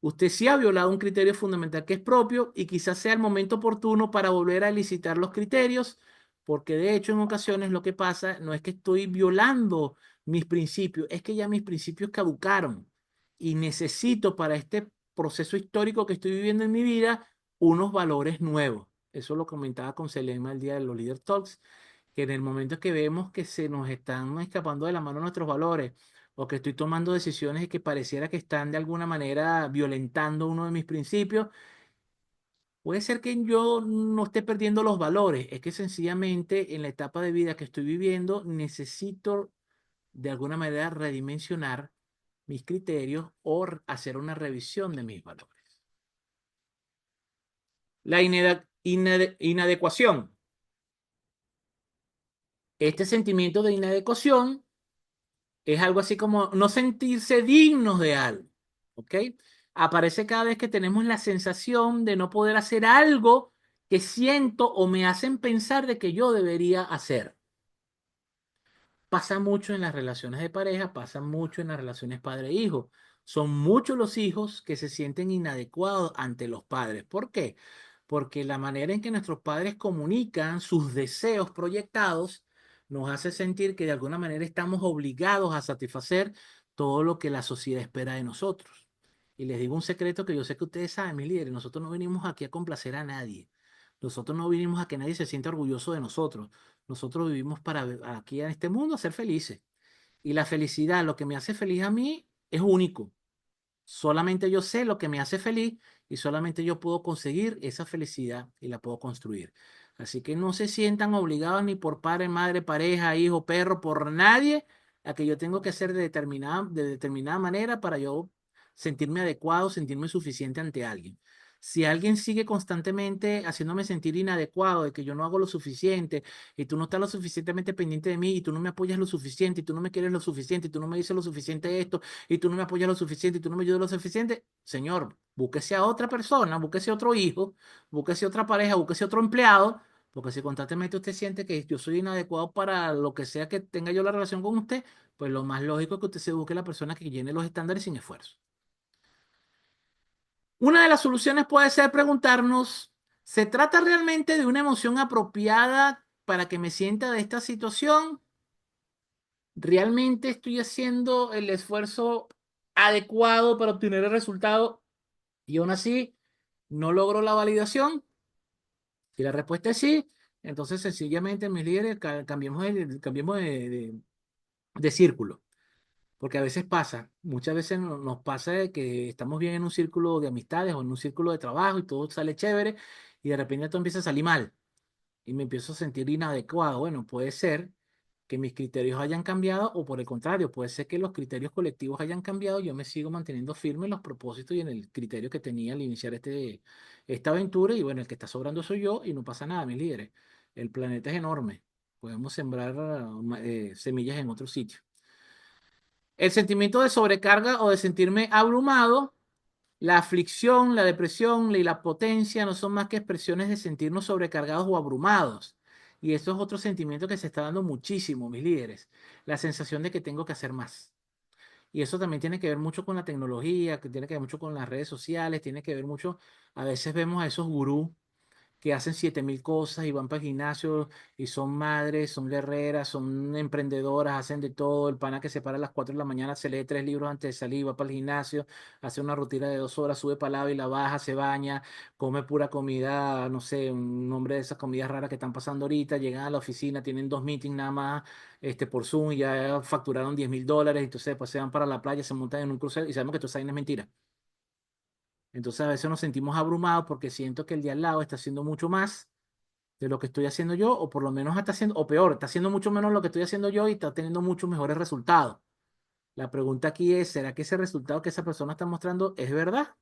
usted sí ha violado un criterio fundamental que es propio y quizás sea el momento oportuno para volver a elicitar los criterios, porque de hecho en ocasiones lo que pasa no es que estoy violando mis principios, es que ya mis principios caducaron y necesito para este proceso histórico que estoy viviendo en mi vida unos valores nuevos. Eso lo comentaba con Selema el día de los Leader Talks, que en el momento que vemos que se nos están escapando de la mano nuestros valores, o que estoy tomando decisiones que pareciera que están de alguna manera violentando uno de mis principios, puede ser que yo no esté perdiendo los valores, es que sencillamente en la etapa de vida que estoy viviendo necesito de alguna manera redimensionar mis criterios o hacer una revisión de mis valores. La inadecuación. Este sentimiento de inadecuación es algo así como no sentirse dignos de algo, ¿ok? Aparece cada vez que tenemos la sensación de no poder hacer algo que siento o me hacen pensar de que yo debería hacer. Pasa mucho en las relaciones de pareja, pasa mucho en las relaciones padre-hijo. Son muchos los hijos que se sienten inadecuados ante los padres. ¿Por qué? Porque la manera en que nuestros padres comunican sus deseos proyectados nos hace sentir que de alguna manera estamos obligados a satisfacer todo lo que la sociedad espera de nosotros. Y les digo un secreto que yo sé que ustedes saben, mis líderes, nosotros no venimos aquí a complacer a nadie. Nosotros no vinimos a que nadie se sienta orgulloso de nosotros. Nosotros vivimos para aquí en este mundo a ser felices. Y la felicidad, lo que me hace feliz a mí, es único. Solamente yo sé lo que me hace feliz y solamente yo puedo conseguir esa felicidad y la puedo construir. Así que no se sientan obligados ni por padre, madre, pareja, hijo, perro, por nadie, a que yo tengo que ser de determinada manera para yo sentirme adecuado, sentirme suficiente ante alguien. Si alguien sigue constantemente haciéndome sentir inadecuado, de que yo no hago lo suficiente, y tú no estás lo suficientemente pendiente de mí, y tú no me apoyas lo suficiente, y tú no me quieres lo suficiente, y tú no me dices lo suficiente esto, y tú no me apoyas lo suficiente, y tú no me ayudas lo suficiente, señor, búsquese a otra persona, búsquese a otro hijo, búsquese a otra pareja, búsquese a otro empleado, porque si constantemente usted siente que yo soy inadecuado para lo que sea que tenga yo la relación con usted, pues lo más lógico es que usted se busque la persona que llene los estándares sin esfuerzo. Una de las soluciones puede ser preguntarnos, ¿se trata realmente de una emoción apropiada para que me sienta de esta situación? ¿Realmente estoy haciendo el esfuerzo adecuado para obtener el resultado y aún así no logro la validación? Si la respuesta es sí, entonces sencillamente mis líderes cambiemos de círculo. Porque a veces pasa, muchas veces nos pasa de que estamos bien en un círculo de amistades o en un círculo de trabajo y todo sale chévere y de repente todo empieza a salir mal y me empiezo a sentir inadecuado. Bueno, puede ser que mis criterios hayan cambiado o por el contrario, puede ser que los criterios colectivos hayan cambiado y yo me sigo manteniendo firme en los propósitos y en el criterio que tenía al iniciar esta aventura y bueno, el que está sobrando soy yo y no pasa nada, mis líderes. El planeta es enorme, podemos sembrar semillas en otro sitio. El sentimiento de sobrecarga o de sentirme abrumado, la aflicción, la depresión y la potencia no son más que expresiones de sentirnos sobrecargados o abrumados. Y eso es otro sentimiento que se está dando muchísimo, mis líderes. La sensación de que tengo que hacer más. Y eso también tiene que ver mucho con la tecnología, que tiene que ver mucho con las redes sociales, tiene que ver mucho, a veces vemos a esos gurús que hacen 7000 cosas y van para el gimnasio y son madres, son guerreras, son emprendedoras, hacen de todo. El pana que se para a las 4 de la mañana se lee 3 libros antes de salir, va para el gimnasio, hace una rutina de 2 horas, sube para el lado y la baja, se baña, come pura comida, no sé, un nombre de esas comidas raras que están pasando ahorita, llegan a la oficina, tienen 2 meetings nada más por Zoom y ya facturaron $10,000, entonces después se van para la playa, se montan en un crucero y sabemos que todo eso es mentira. Entonces a veces nos sentimos abrumados porque siento que el de al lado está haciendo mucho más de lo que estoy haciendo yo, o por lo menos está haciendo, o peor, está haciendo mucho menos lo que estoy haciendo yo y está teniendo muchos mejores resultados. La pregunta aquí es, ¿será que ese resultado que esa persona está mostrando es verdad?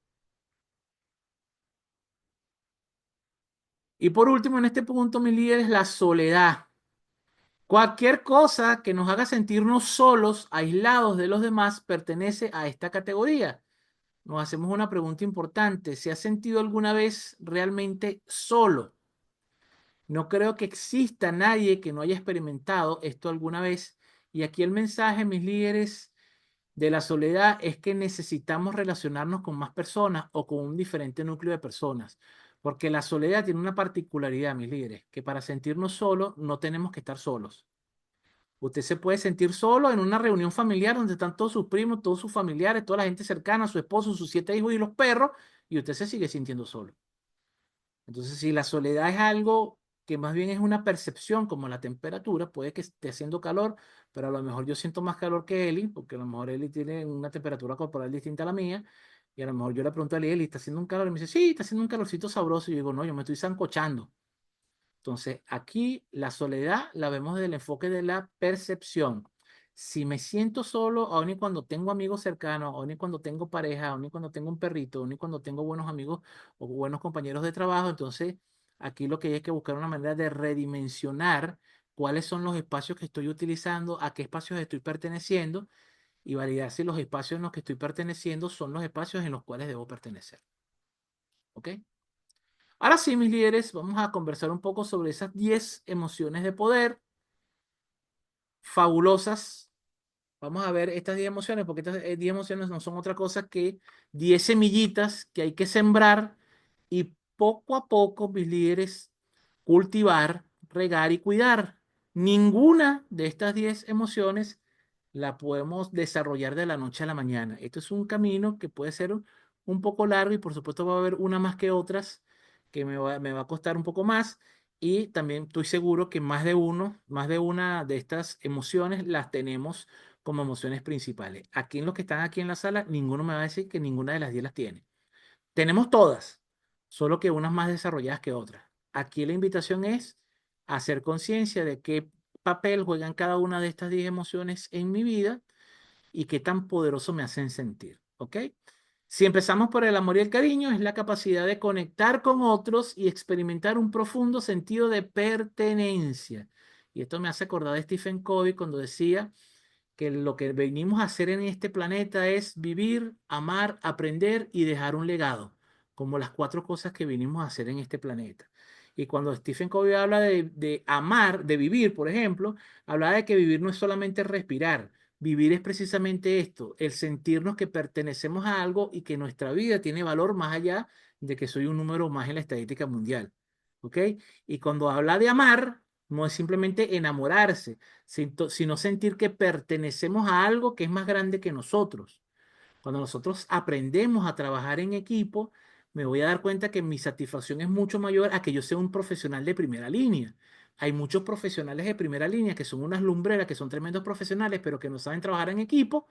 Y por último, en este punto, mi líder, es la soledad. Cualquier cosa que nos haga sentirnos solos, aislados de los demás, pertenece a esta categoría. Nos hacemos una pregunta importante. ¿Se ha sentido alguna vez realmente solo? No creo que exista nadie que no haya experimentado esto alguna vez. Y aquí el mensaje, mis líderes, de la soledad es que necesitamos relacionarnos con más personas o con un diferente núcleo de personas. Porque la soledad tiene una particularidad, mis líderes, que para sentirnos solos no tenemos que estar solos. Usted se puede sentir solo en una reunión familiar donde están todos sus primos, todos sus familiares, toda la gente cercana, su esposo, sus 7 hijos y los perros, y usted se sigue sintiendo solo. Entonces, si la soledad es algo que más bien es una percepción, como la temperatura, puede que esté haciendo calor, pero a lo mejor yo siento más calor que Eli, porque a lo mejor Eli tiene una temperatura corporal distinta a la mía, y a lo mejor yo le pregunto a Eli, ¿está haciendo un calor? Y me dice, sí, está haciendo un calorcito sabroso. Y yo digo, no, yo me estoy sancochando. Entonces, aquí la soledad la vemos desde el enfoque de la percepción. Si me siento solo, aun y cuando tengo amigos cercanos, aun y cuando tengo pareja, aun y cuando tengo un perrito, aun y cuando tengo buenos amigos o buenos compañeros de trabajo, entonces aquí lo que hay que buscar una manera de redimensionar cuáles son los espacios que estoy utilizando, a qué espacios estoy perteneciendo y validar si los espacios en los que estoy perteneciendo son los espacios en los cuales debo pertenecer. ¿Ok? Ahora sí, mis líderes, vamos a conversar un poco sobre esas 10 emociones de poder fabulosas. Vamos a ver estas 10 emociones, porque estas 10 emociones no son otra cosa que 10 semillitas que hay que sembrar y poco a poco, mis líderes, cultivar, regar y cuidar. Ninguna de estas 10 emociones la podemos desarrollar de la noche a la mañana. Esto es un camino que puede ser un poco largo y por supuesto va a haber una más que otras que me va a costar un poco más. Y también estoy seguro que más de una de estas emociones las tenemos como emociones principales. Aquí en los que están aquí en la sala, ninguno me va a decir que ninguna de las 10 las tiene. Tenemos todas, solo que unas más desarrolladas que otras. Aquí la invitación es hacer conciencia de qué papel juegan cada una de estas 10 emociones en mi vida y qué tan poderoso me hacen sentir, ¿ok? Si empezamos por el amor y el cariño, es la capacidad de conectar con otros y experimentar un profundo sentido de pertenencia. Y esto me hace acordar de Stephen Covey cuando decía que lo que venimos a hacer en este planeta es vivir, amar, aprender y dejar un legado, como las cuatro cosas que vinimos a hacer en este planeta. Y cuando Stephen Covey habla de amar, de vivir, por ejemplo, habla de que vivir no es solamente respirar, vivir es precisamente esto, el sentirnos que pertenecemos a algo y que nuestra vida tiene valor más allá de que soy un número más en la estadística mundial. ¿Ok? Y cuando habla de amar, no es simplemente enamorarse, sino sentir que pertenecemos a algo que es más grande que nosotros. Cuando nosotros aprendemos a trabajar en equipo, me voy a dar cuenta que mi satisfacción es mucho mayor a que yo sea un profesional de primera línea. Hay muchos profesionales de primera línea que son unas lumbreras, que son tremendos profesionales, pero que no saben trabajar en equipo,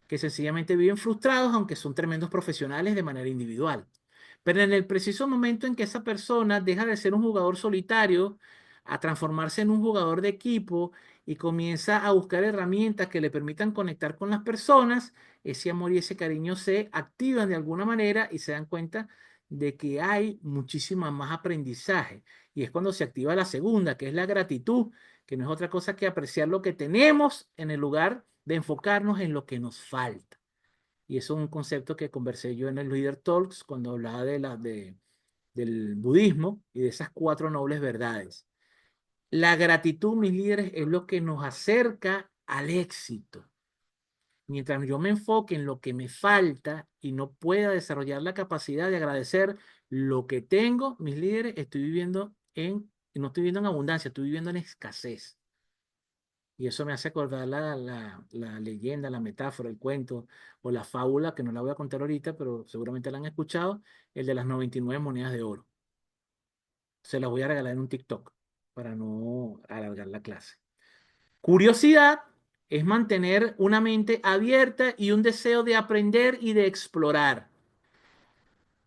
que sencillamente viven frustrados, aunque son tremendos profesionales de manera individual. Pero en el preciso momento en que esa persona deja de ser un jugador solitario a transformarse en un jugador de equipo y comienza a buscar herramientas que le permitan conectar con las personas, ese amor y ese cariño se activan de alguna manera y se dan cuenta de que hay muchísimo más aprendizaje. Y es cuando se activa la segunda, que es la gratitud, que no es otra cosa que apreciar lo que tenemos en el lugar de enfocarnos en lo que nos falta. Y eso es un concepto que conversé yo en el Leader Talks cuando hablaba del budismo y de esas cuatro nobles verdades. La gratitud, mis líderes, es lo que nos acerca al éxito. Mientras yo me enfoque en lo que me falta y no pueda desarrollar la capacidad de agradecer lo que tengo, mis líderes, no estoy viviendo en abundancia, estoy viviendo en escasez. Y eso me hace acordar la leyenda, la metáfora, el cuento o la fábula, que no la voy a contar ahorita, pero seguramente la han escuchado, el de las 99 monedas de oro. Se las voy a regalar en un TikTok para no alargar la clase. Curiosidad es mantener una mente abierta y un deseo de aprender y de explorar.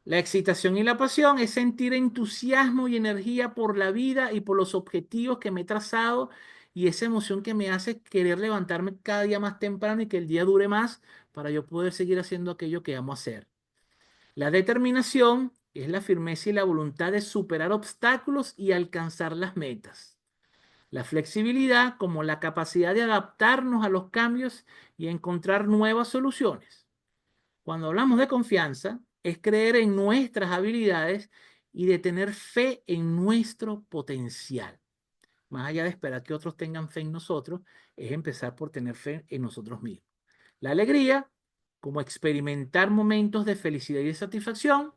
La excitación y la pasión es sentir entusiasmo y energía por la vida y por los objetivos que me he trazado y esa emoción que me hace querer levantarme cada día más temprano y que el día dure más para yo poder seguir haciendo aquello que amo hacer. La determinación es la firmeza y la voluntad de superar obstáculos y alcanzar las metas. La flexibilidad como la capacidad de adaptarnos a los cambios y encontrar nuevas soluciones. Cuando hablamos de confianza, es creer en nuestras habilidades y de tener fe en nuestro potencial. Más allá de esperar que otros tengan fe en nosotros, es empezar por tener fe en nosotros mismos. La alegría, como experimentar momentos de felicidad y de satisfacción.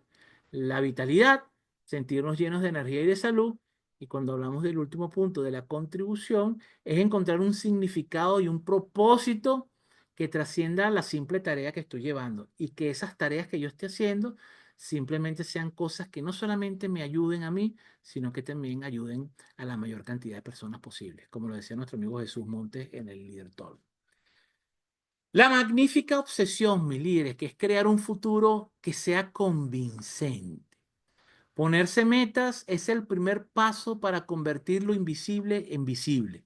La vitalidad, sentirnos llenos de energía y de salud. Y cuando hablamos del último punto, de la contribución, es encontrar un significado y un propósito que trascienda la simple tarea que estoy llevando y que esas tareas que yo esté haciendo simplemente sean cosas que no solamente me ayuden a mí, sino que también ayuden a la mayor cantidad de personas posibles, como lo decía nuestro amigo Jesús Montes en el Líder Talk. La magnífica obsesión, mis líderes, que es crear un futuro que sea convincente. Ponerse metas es el primer paso para convertir lo invisible en visible.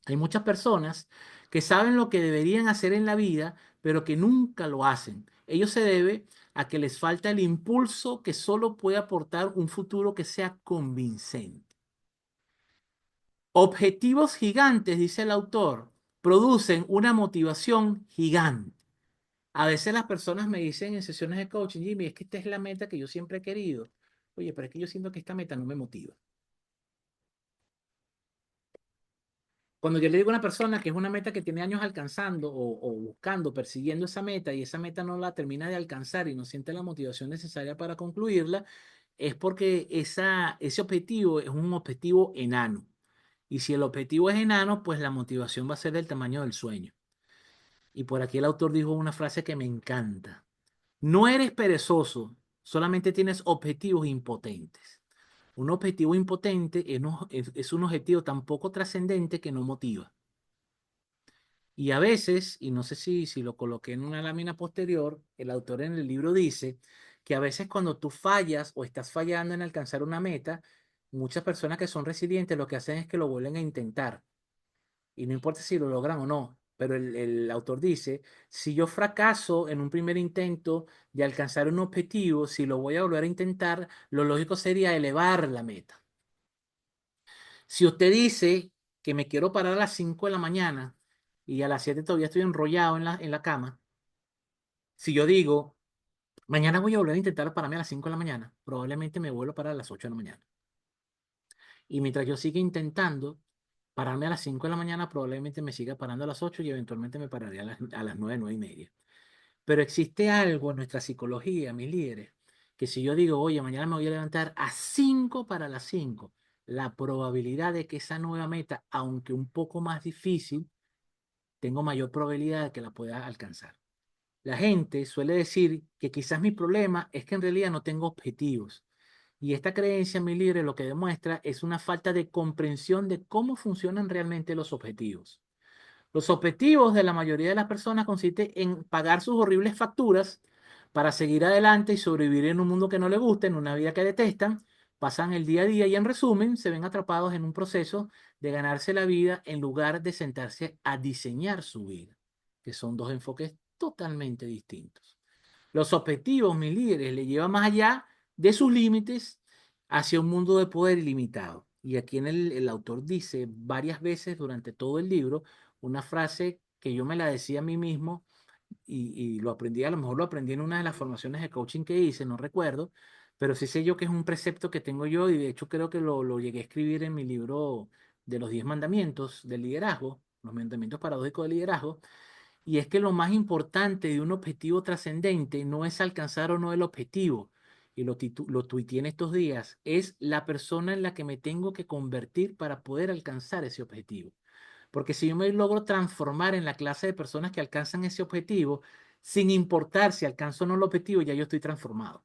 Hay muchas personas que saben lo que deberían hacer en la vida, pero que nunca lo hacen. Ello se debe a que les falta el impulso que solo puede aportar un futuro que sea convincente. Objetivos gigantes, dice el autor, producen una motivación gigante. A veces las personas me dicen en sesiones de coaching, Jimmy, es que esta es la meta que yo siempre he querido. Oye, pero es que yo siento que esta meta no me motiva. Cuando yo le digo a una persona que es una meta que tiene años alcanzando o buscando, persiguiendo esa meta y esa meta no la termina de alcanzar y no siente la motivación necesaria para concluirla, es porque ese objetivo es un objetivo enano. Y si el objetivo es enano, pues la motivación va a ser del tamaño del sueño. Y por aquí el autor dijo una frase que me encanta. No eres perezoso, solamente tienes objetivos impotentes. Un objetivo impotente es un objetivo tan poco trascendente que no motiva. Y a veces, y no sé si lo coloqué en una lámina posterior, el autor en el libro dice que a veces cuando tú fallas o estás fallando en alcanzar una meta, muchas personas que son resilientes lo que hacen es que lo vuelven a intentar. Y no importa si lo logran o no. Pero el autor dice, si yo fracaso en un primer intento de alcanzar un objetivo, si lo voy a volver a intentar, lo lógico sería elevar la meta. Si usted dice que me quiero parar a las 5 de la mañana y a las 7 todavía estoy enrollado en la cama, si yo digo, mañana voy a volver a intentar pararme a las 5 de la mañana, probablemente me vuelvo a parar a las 8 de la mañana. Y mientras yo siga intentando pararme a las 5 de la mañana, probablemente me siga parando a las 8 y eventualmente me pararé a las 9, 9 y media. Pero existe algo en nuestra psicología, mis líderes, que si yo digo, oye, mañana me voy a levantar a 5 para las 5, la probabilidad de que esa nueva meta, aunque un poco más difícil, tengo mayor probabilidad de que la pueda alcanzar. La gente suele decir que quizás mi problema es que en realidad no tengo objetivos. Y esta creencia, mi líder, lo que demuestra es una falta de comprensión de cómo funcionan realmente los objetivos. Los objetivos de la mayoría de las personas consisten en pagar sus horribles facturas para seguir adelante y sobrevivir en un mundo que no les gusta, en una vida que detestan, pasan el día a día y en resumen se ven atrapados en un proceso de ganarse la vida en lugar de sentarse a diseñar su vida, que son dos enfoques totalmente distintos. Los objetivos, mis líderes, le llevan más allá de sus límites hacia un mundo de poder ilimitado. Y aquí el autor dice varias veces durante todo el libro una frase que yo me la decía a mí mismo y lo aprendí, a lo mejor lo aprendí en una de las formaciones de coaching que hice, no recuerdo, pero sí sé yo que es un precepto que tengo yo y de hecho creo que lo llegué a escribir en mi libro de los 10 mandamientos del liderazgo, los mandamientos paradójicos del liderazgo, y es que lo más importante de un objetivo trascendente no es alcanzar o no el objetivo, y lo tuiteé en estos días, es la persona en la que me tengo que convertir para poder alcanzar ese objetivo. Porque si yo me logro transformar en la clase de personas que alcanzan ese objetivo, sin importar si alcanzo o no el objetivo, ya yo estoy transformado.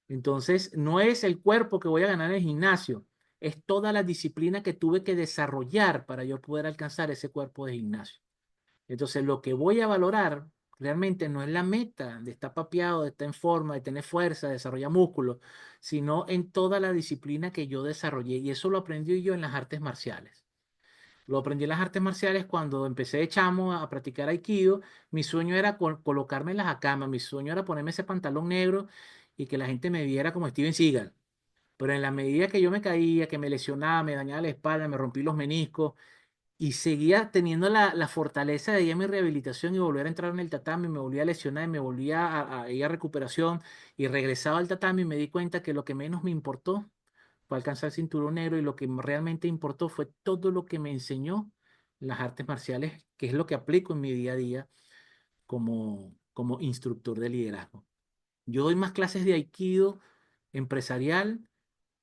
Entonces, no es el cuerpo que voy a ganar en el gimnasio, es toda la disciplina que tuve que desarrollar para yo poder alcanzar ese cuerpo de gimnasio. Entonces, lo que voy a valorar realmente no es la meta de estar papeado, de estar en forma, de tener fuerza, de desarrollar músculo, sino en toda la disciplina que yo desarrollé. Y eso lo aprendí yo en las artes marciales. Lo aprendí en las artes marciales cuando empecé de chamo a practicar aikido. Mi sueño era colocarme en las akamas, mi sueño era ponerme ese pantalón negro y que la gente me viera como Steven Seagal. Pero en la medida que yo me caía, que me lesionaba, me dañaba la espalda, me rompí los meniscos, y seguía teniendo la fortaleza de ir a mi rehabilitación y volver a entrar en el tatami, me volvía a lesionar y me volvía a ir a recuperación y regresaba al tatami y me di cuenta que lo que menos me importó fue alcanzar el cinturón negro y lo que realmente importó fue todo lo que me enseñó las artes marciales, que es lo que aplico en mi día a día como instructor de liderazgo. Yo doy más clases de aikido empresarial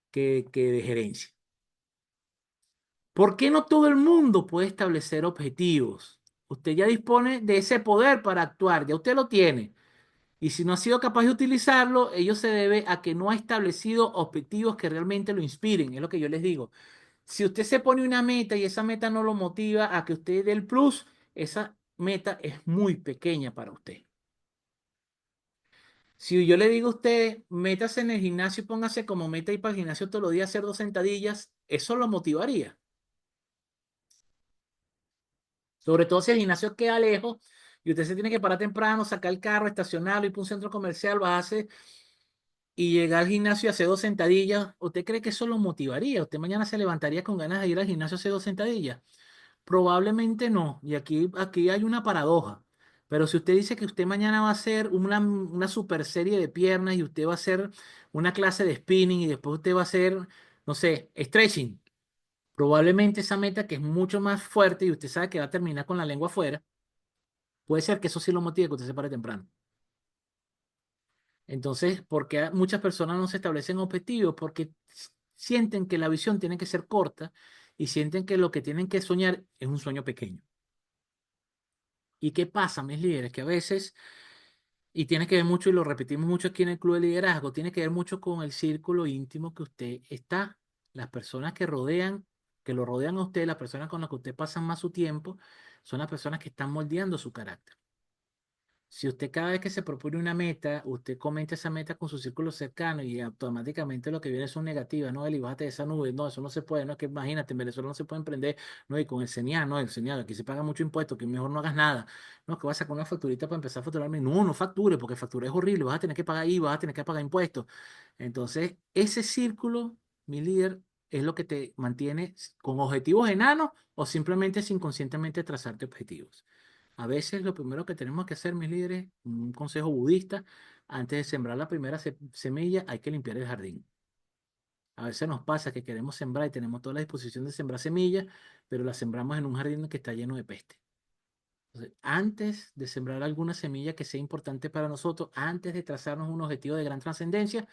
que de gerencia. ¿Por qué no todo el mundo puede establecer objetivos? Usted ya dispone de ese poder para actuar, ya usted lo tiene. Y si no ha sido capaz de utilizarlo, ello se debe a que no ha establecido objetivos que realmente lo inspiren. Es lo que yo les digo. Si usted se pone una meta y esa meta no lo motiva a que usted dé el plus, esa meta es muy pequeña para usted. Si yo le digo a usted, métase en el gimnasio y póngase como meta ir para el gimnasio todos los días a hacer 2 sentadillas, eso lo motivaría. Sobre todo si el gimnasio queda lejos y usted se tiene que parar temprano, sacar el carro, estacionarlo, ir para un centro comercial, bajarse y llegar al gimnasio y hacer 2 sentadillas. ¿Usted cree que eso lo motivaría? ¿Usted mañana se levantaría con ganas de ir al gimnasio a hacer 2 sentadillas? Probablemente no. Y aquí hay una paradoja. Pero si usted dice que usted mañana va a hacer una super serie de piernas y usted va a hacer una clase de spinning y después usted va a hacer, no sé, stretching, probablemente esa meta que es mucho más fuerte y usted sabe que va a terminar con la lengua afuera, puede ser que eso sí lo motive que usted se pare temprano. Entonces, ¿por qué muchas personas no se establecen objetivos? Porque sienten que la visión tiene que ser corta y sienten que lo que tienen que soñar es un sueño pequeño. ¿Y qué pasa, mis líderes? Que a veces, y tiene que ver mucho, y lo repetimos mucho aquí en el Club de Liderazgo, tiene que ver mucho con el círculo íntimo que usted está, las personas que rodean que lo rodean a usted, las personas con las que usted pasa más su tiempo, son las personas que están moldeando su carácter. Si usted cada vez que se propone una meta, usted comenta esa meta con su círculo cercano y automáticamente lo que viene son negativas, no, Eli, bájate de esa nube, no, eso no se puede, no, es que imagínate, en Venezuela no se puede emprender, no, y con el CENIAL, no, el CENIAL, aquí se paga mucho impuesto, que mejor no hagas nada, no, que vas a sacar una facturita para empezar a facturarme, no, no facture, porque factura es horrible, vas a tener que pagar IVA, vas a tener que pagar impuestos. Entonces, ese círculo, mi líder, es lo que te mantiene con objetivos enanos o simplemente sin conscientemente trazarte objetivos. A veces lo primero que tenemos que hacer, mis líderes, un consejo budista, antes de sembrar la primera semilla, hay que limpiar el jardín. A veces nos pasa que queremos sembrar y tenemos toda la disposición de sembrar semillas, pero las sembramos en un jardín que está lleno de peste. Entonces, antes de sembrar alguna semilla que sea importante para nosotros, antes de trazarnos un objetivo de gran trascendencia,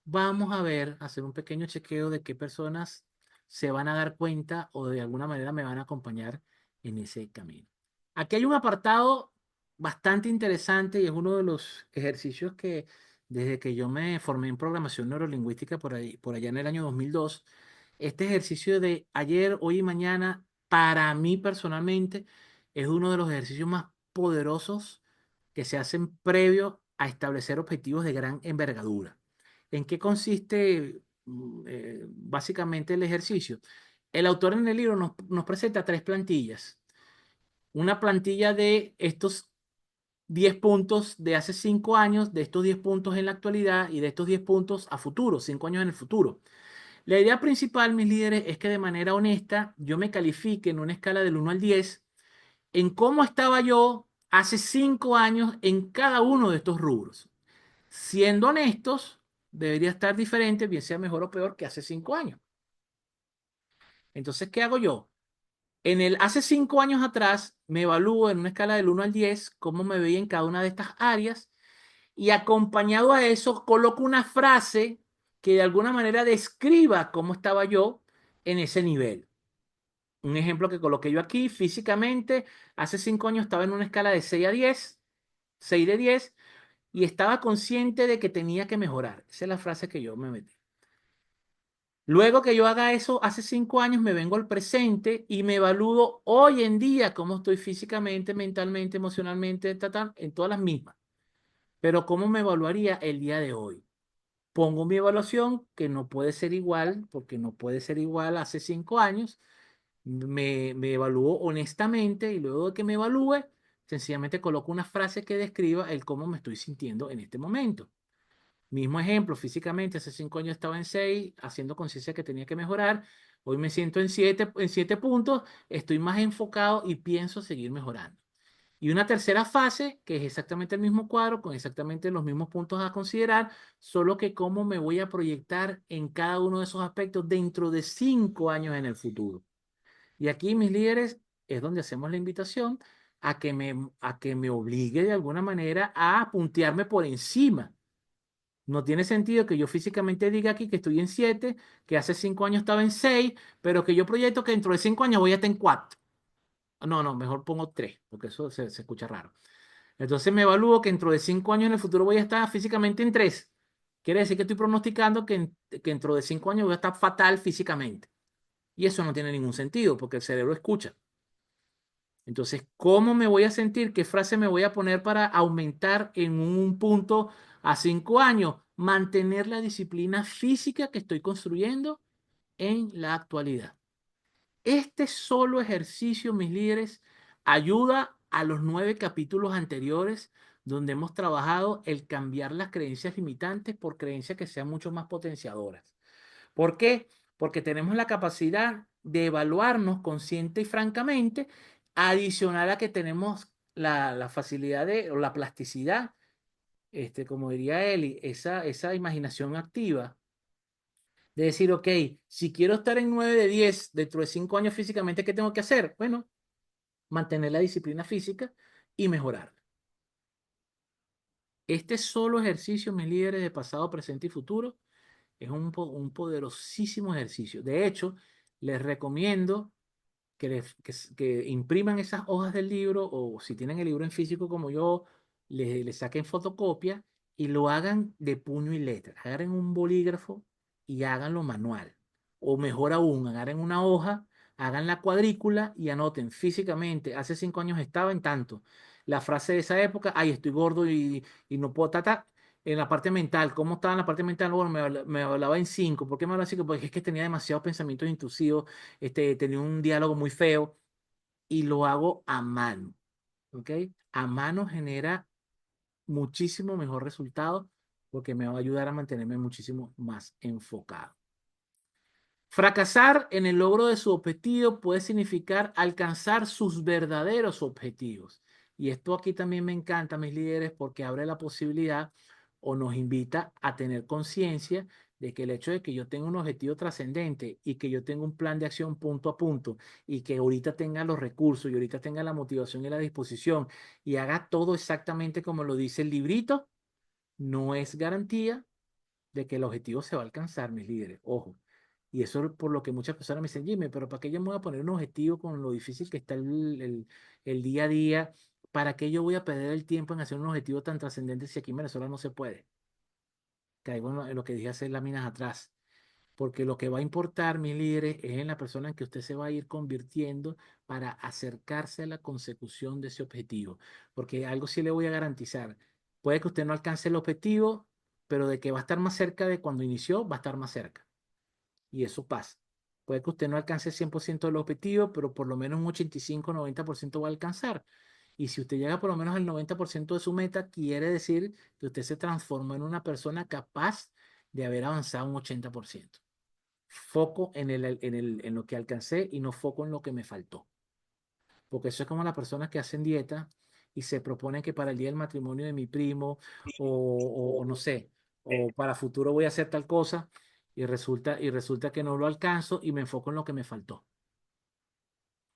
vamos a ver, hacer un pequeño chequeo de qué personas se van a dar cuenta o de alguna manera me van a acompañar en ese camino. Aquí hay un apartado bastante interesante y es uno de los ejercicios que desde que yo me formé en programación neurolingüística por ahí, por allá en el año 2002, este ejercicio de ayer, hoy y mañana, para mí personalmente, es uno de los ejercicios más poderosos que se hacen previo a establecer objetivos de gran envergadura. ¿En qué consiste básicamente el ejercicio? El autor en el libro nos presenta tres plantillas. Una plantilla de estos 10 puntos de hace 5 años, de estos 10 puntos en la actualidad y de estos 10 puntos a futuro, 5 años en el futuro. La idea principal, mis líderes, es que de manera honesta yo me califique en una escala del 1 al 10 en cómo estaba yo hace 5 años en cada uno de estos rubros. Siendo honestos, debería estar diferente, bien sea mejor o peor que hace 5 años. Entonces, ¿qué hago yo? Hace 5 años atrás, me evalúo en una escala del 1 al 10 cómo me veía en cada una de estas áreas y acompañado a eso coloco una frase que de alguna manera describa cómo estaba yo en ese nivel. Un ejemplo que coloqué yo aquí, físicamente, hace 5 años estaba en una escala de 6 a 10, 6 de 10, y estaba consciente de que tenía que mejorar. Esa es la frase que yo me metí. Luego que yo haga eso, hace 5 años me vengo al presente y me evalúo hoy en día cómo estoy físicamente, mentalmente, emocionalmente, en todas las mismas. Pero ¿cómo me evaluaría el día de hoy? Pongo mi evaluación, que no puede ser igual, porque no puede ser igual hace 5 años. Me evalúo honestamente y luego de que me evalúe, sencillamente coloco una frase que describa el cómo me estoy sintiendo en este momento. Mismo ejemplo, físicamente, hace 5 años estaba en 6, haciendo conciencia que tenía que mejorar. Hoy me siento en siete puntos, estoy más enfocado y pienso seguir mejorando. Y una tercera fase, que es exactamente el mismo cuadro, con exactamente los mismos puntos a considerar, solo que cómo me voy a proyectar en cada uno de esos aspectos dentro de 5 años en el futuro. Y aquí, mis líderes, es donde hacemos la invitación a que me obligue de alguna manera a puntearme por encima. No tiene sentido que yo físicamente diga aquí que estoy en 7, que hace 5 años estaba en 6, pero que yo proyecto que dentro de 5 años voy a estar en 4. No, no, mejor pongo 3, porque eso se escucha raro. Entonces me evalúo que dentro de 5 años en el futuro voy a estar físicamente en 3. Quiere decir que estoy pronosticando que dentro de 5 años voy a estar fatal físicamente. Y eso no tiene ningún sentido, porque el cerebro escucha. Entonces, ¿cómo me voy a sentir? ¿Qué frase me voy a poner para aumentar en un punto a 5 años? Mantener la disciplina física que estoy construyendo en la actualidad. Este solo ejercicio, mis líderes, ayuda a los 9 capítulos anteriores donde hemos trabajado el cambiar las creencias limitantes por creencias que sean mucho más potenciadoras. ¿Por qué? Porque tenemos la capacidad de evaluarnos consciente y francamente, adicional a que tenemos la facilidad o la plasticidad, como diría Eli, esa imaginación activa de decir, ok, si quiero estar en 9 de 10 dentro de 5 años físicamente, ¿qué tengo que hacer? Bueno, mantener la disciplina física y mejorar. Este solo ejercicio, mis líderes de pasado, presente y futuro, es un poderosísimo ejercicio. De hecho, les recomiendo que impriman esas hojas del libro o si tienen el libro en físico como yo, le saquen fotocopia y lo hagan de puño y letra. Agarren un bolígrafo y háganlo manual. O mejor aún, agarren una hoja, hagan la cuadrícula y anoten físicamente, hace 5 años estaba en tanto. La frase de esa época, ay, estoy gordo y no puedo tratar. En la parte mental, ¿cómo estaba en la parte mental? Bueno, me hablaba en 5. ¿Por qué me hablaba en 5? Porque es que tenía demasiados pensamientos intrusivos, tenía un diálogo muy feo y lo hago a mano, ¿ok? A mano genera muchísimo mejor resultado porque me va a ayudar a mantenerme muchísimo más enfocado. Fracasar en el logro de su objetivo puede significar alcanzar sus verdaderos objetivos. Y esto aquí también me encanta, mis líderes, porque abre la posibilidad o nos invita a tener conciencia de que el hecho de que yo tenga un objetivo trascendente y que yo tenga un plan de acción punto a punto y que ahorita tenga los recursos y ahorita tenga la motivación y la disposición y haga todo exactamente como lo dice el librito, no es garantía de que el objetivo se va a alcanzar, mis líderes. Ojo. Y eso es por lo que muchas personas me dicen, Jimmy, pero ¿para qué yo me voy a poner un objetivo con lo difícil que está el día a día? ¿Para qué yo voy a perder el tiempo en hacer un objetivo tan trascendente si aquí en Venezuela no se puede? Caigo en lo que dije hace láminas atrás. Porque lo que va a importar, mis líderes, es en la persona en que usted se va a ir convirtiendo para acercarse a la consecución de ese objetivo. Porque algo sí le voy a garantizar. Puede que usted no alcance el objetivo, pero de que va a estar más cerca de cuando inició, va a estar más cerca. Y eso pasa. Puede que usted no alcance el 100% del objetivo, pero por lo menos un 85-90% va a alcanzar. Y si usted llega por lo menos al 90% de su meta, quiere decir que usted se transformó en una persona capaz de haber avanzado un 80%. Foco en lo que alcancé y no foco en lo que me faltó. Porque eso es como las personas que hacen dieta y se proponen que para el día del matrimonio de mi primo o no sé, o para futuro voy a hacer tal cosa y resulta que no lo alcanzo y me enfoco en lo que me faltó.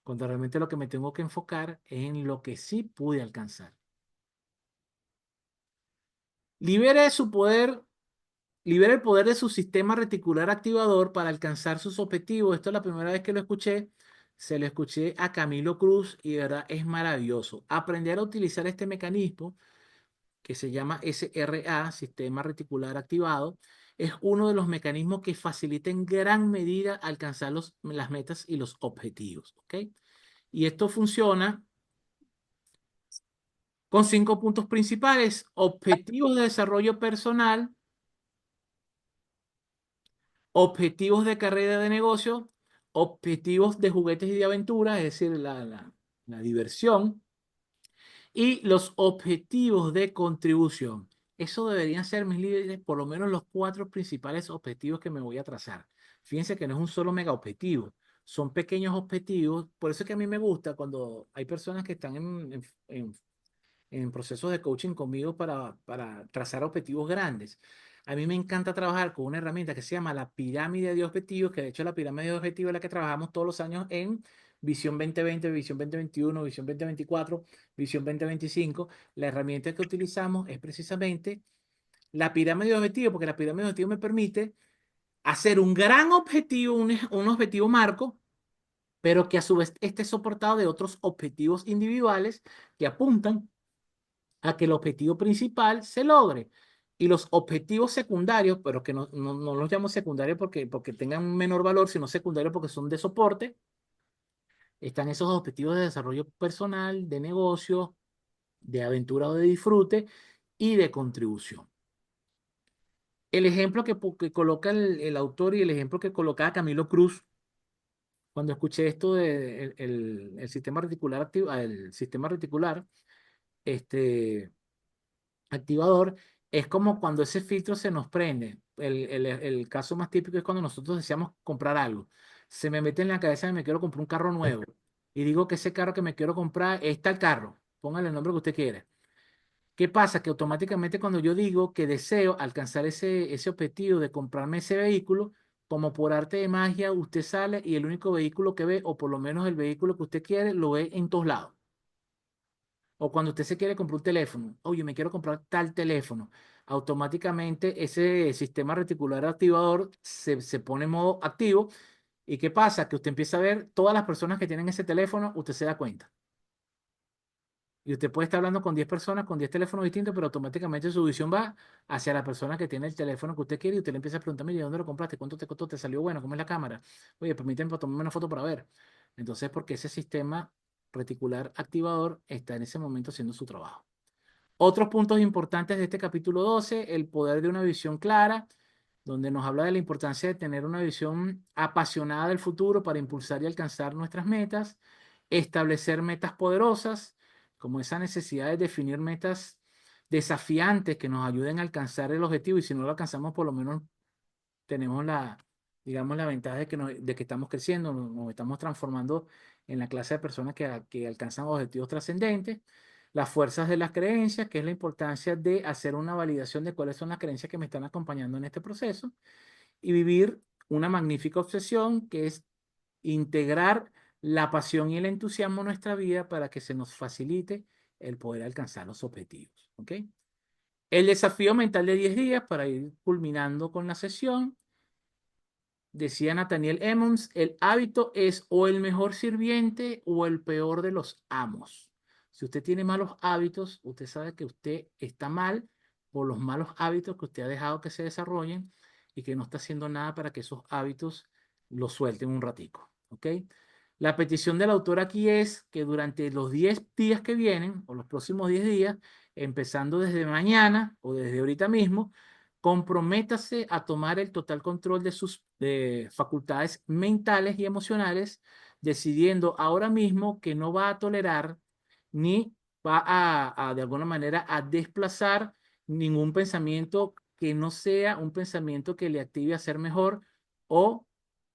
Cuando realmente lo que me tengo que enfocar es en lo que sí pude alcanzar. Libere su poder Libera el poder de su sistema reticular activador para alcanzar sus objetivos. Esto es la primera vez que lo escuché. Se lo escuché a Camilo Cruz y de verdad es maravilloso. Aprender a utilizar este mecanismo que se llama SRA, Sistema Reticular Activado, es uno de los mecanismos que facilita en gran medida alcanzar las metas y los objetivos. ¿Ok? Y esto funciona con 5 puntos principales. Objetivos de desarrollo personal, objetivos de carrera de negocio, objetivos de juguetes y de aventura, es decir, la diversión, y los objetivos de contribución. Eso deberían ser, mis líderes, por lo menos los 4 principales objetivos que me voy a trazar. Fíjense que no es un solo mega objetivo, son pequeños objetivos. Por eso es que a mí me gusta cuando hay personas que están en procesos de coaching conmigo para trazar objetivos grandes. A mí me encanta trabajar con una herramienta que se llama la pirámide de objetivos, que de hecho la pirámide de objetivos es la que trabajamos todos los años en Visión 2020, Visión 2021, Visión 2024, Visión 2025. La herramienta que utilizamos es precisamente la pirámide de objetivos, porque la pirámide de objetivos me permite hacer un gran objetivo, un objetivo marco, pero que a su vez esté soportado de otros objetivos individuales que apuntan a que el objetivo principal se logre. Y los objetivos secundarios, pero que no los llamo secundarios porque tengan un menor valor, sino secundarios porque son de soporte, están esos objetivos de desarrollo personal, de negocio, de aventura o de disfrute y de contribución. El ejemplo que coloca el autor y el ejemplo que colocaba Camilo Cruz, cuando escuché esto del el sistema reticular activo, el sistema reticular, este, activador, es como cuando ese filtro se nos prende. El caso más típico es cuando nosotros deseamos comprar algo. Se me mete en la cabeza que me quiero comprar un carro nuevo. Y digo que ese carro que me quiero comprar es tal carro. Póngale el nombre que usted quiera. ¿Qué pasa? Que automáticamente cuando yo digo que deseo alcanzar ese objetivo de comprarme ese vehículo, como por arte de magia, usted sale y el único vehículo que ve, o por lo menos el vehículo que usted quiere, lo ve en todos lados. O cuando usted se quiere comprar un teléfono, oye, me quiero comprar tal teléfono, automáticamente ese sistema reticular activador se pone en modo activo. ¿Y qué pasa? Que usted empieza a ver todas las personas que tienen ese teléfono, usted se da cuenta. Y usted puede estar hablando con 10 personas, con 10 teléfonos distintos, pero automáticamente su visión va hacia la persona que tiene el teléfono que usted quiere y usted le empieza a preguntar, mire, ¿dónde lo compraste? ¿Cuánto te costó? ¿Te salió bueno? ¿Cómo es la cámara? Oye, permíteme tomarme una foto para ver. Entonces, porque ese sistema reticular activador está en ese momento haciendo su trabajo. Otros puntos importantes de este capítulo 12, el poder de una visión clara, donde nos habla de la importancia de tener una visión apasionada del futuro para impulsar y alcanzar nuestras metas, establecer metas poderosas, como esa necesidad de definir metas desafiantes que nos ayuden a alcanzar el objetivo y si no lo alcanzamos, por lo menos tenemos digamos, la ventaja de que estamos creciendo, nos estamos transformando en la clase de personas que alcanzan objetivos trascendentes. Las fuerzas de las creencias, que es la importancia de hacer una validación de cuáles son las creencias que me están acompañando en este proceso. Y vivir una magnífica obsesión, que es integrar la pasión y el entusiasmo en nuestra vida para que se nos facilite el poder alcanzar los objetivos. ¿Ok? El desafío mental de 10 días para ir culminando con la sesión. Decía Nathaniel Emmons, el hábito es o el mejor sirviente o el peor de los amos. Si usted tiene malos hábitos, usted sabe que usted está mal por los malos hábitos que usted ha dejado que se desarrollen y que no está haciendo nada para que esos hábitos los suelten un ratico. ¿Ok? La petición del autor aquí es que durante los 10 días que vienen, o los próximos 10 días, empezando desde mañana o desde ahorita mismo, comprométase a tomar el total control de sus facultades mentales y emocionales, decidiendo ahora mismo que no va a tolerar ni va de alguna manera a desplazar ningún pensamiento que no sea un pensamiento que le active a ser mejor o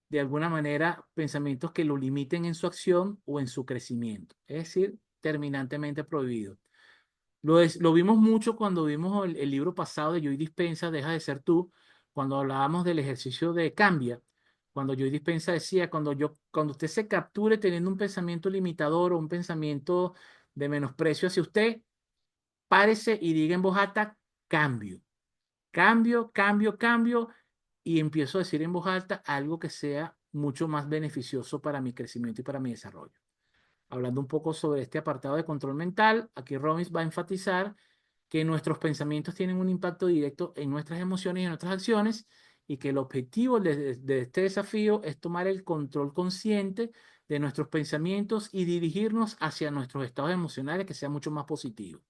de alguna manera pensamientos que lo limiten en su acción o en su crecimiento. Es decir, terminantemente prohibido. Lo vimos mucho cuando vimos el libro pasado de Joy Dispenza, Deja de ser tú, cuando hablábamos del ejercicio de cambia, cuando Joy Dispenza decía, cuando usted se capture teniendo un pensamiento limitador o un pensamiento de menosprecio hacia usted, párese y diga en voz alta, cambio, cambio, cambio, cambio, y empiezo a decir en voz alta algo que sea mucho más beneficioso para mi crecimiento y para mi desarrollo. Hablando un poco sobre este apartado de control mental, aquí Robbins va a enfatizar que nuestros pensamientos tienen un impacto directo en nuestras emociones y en nuestras acciones y que el objetivo de este desafío es tomar el control consciente de nuestros pensamientos y dirigirnos hacia nuestros estados emocionales que sean mucho más positivos.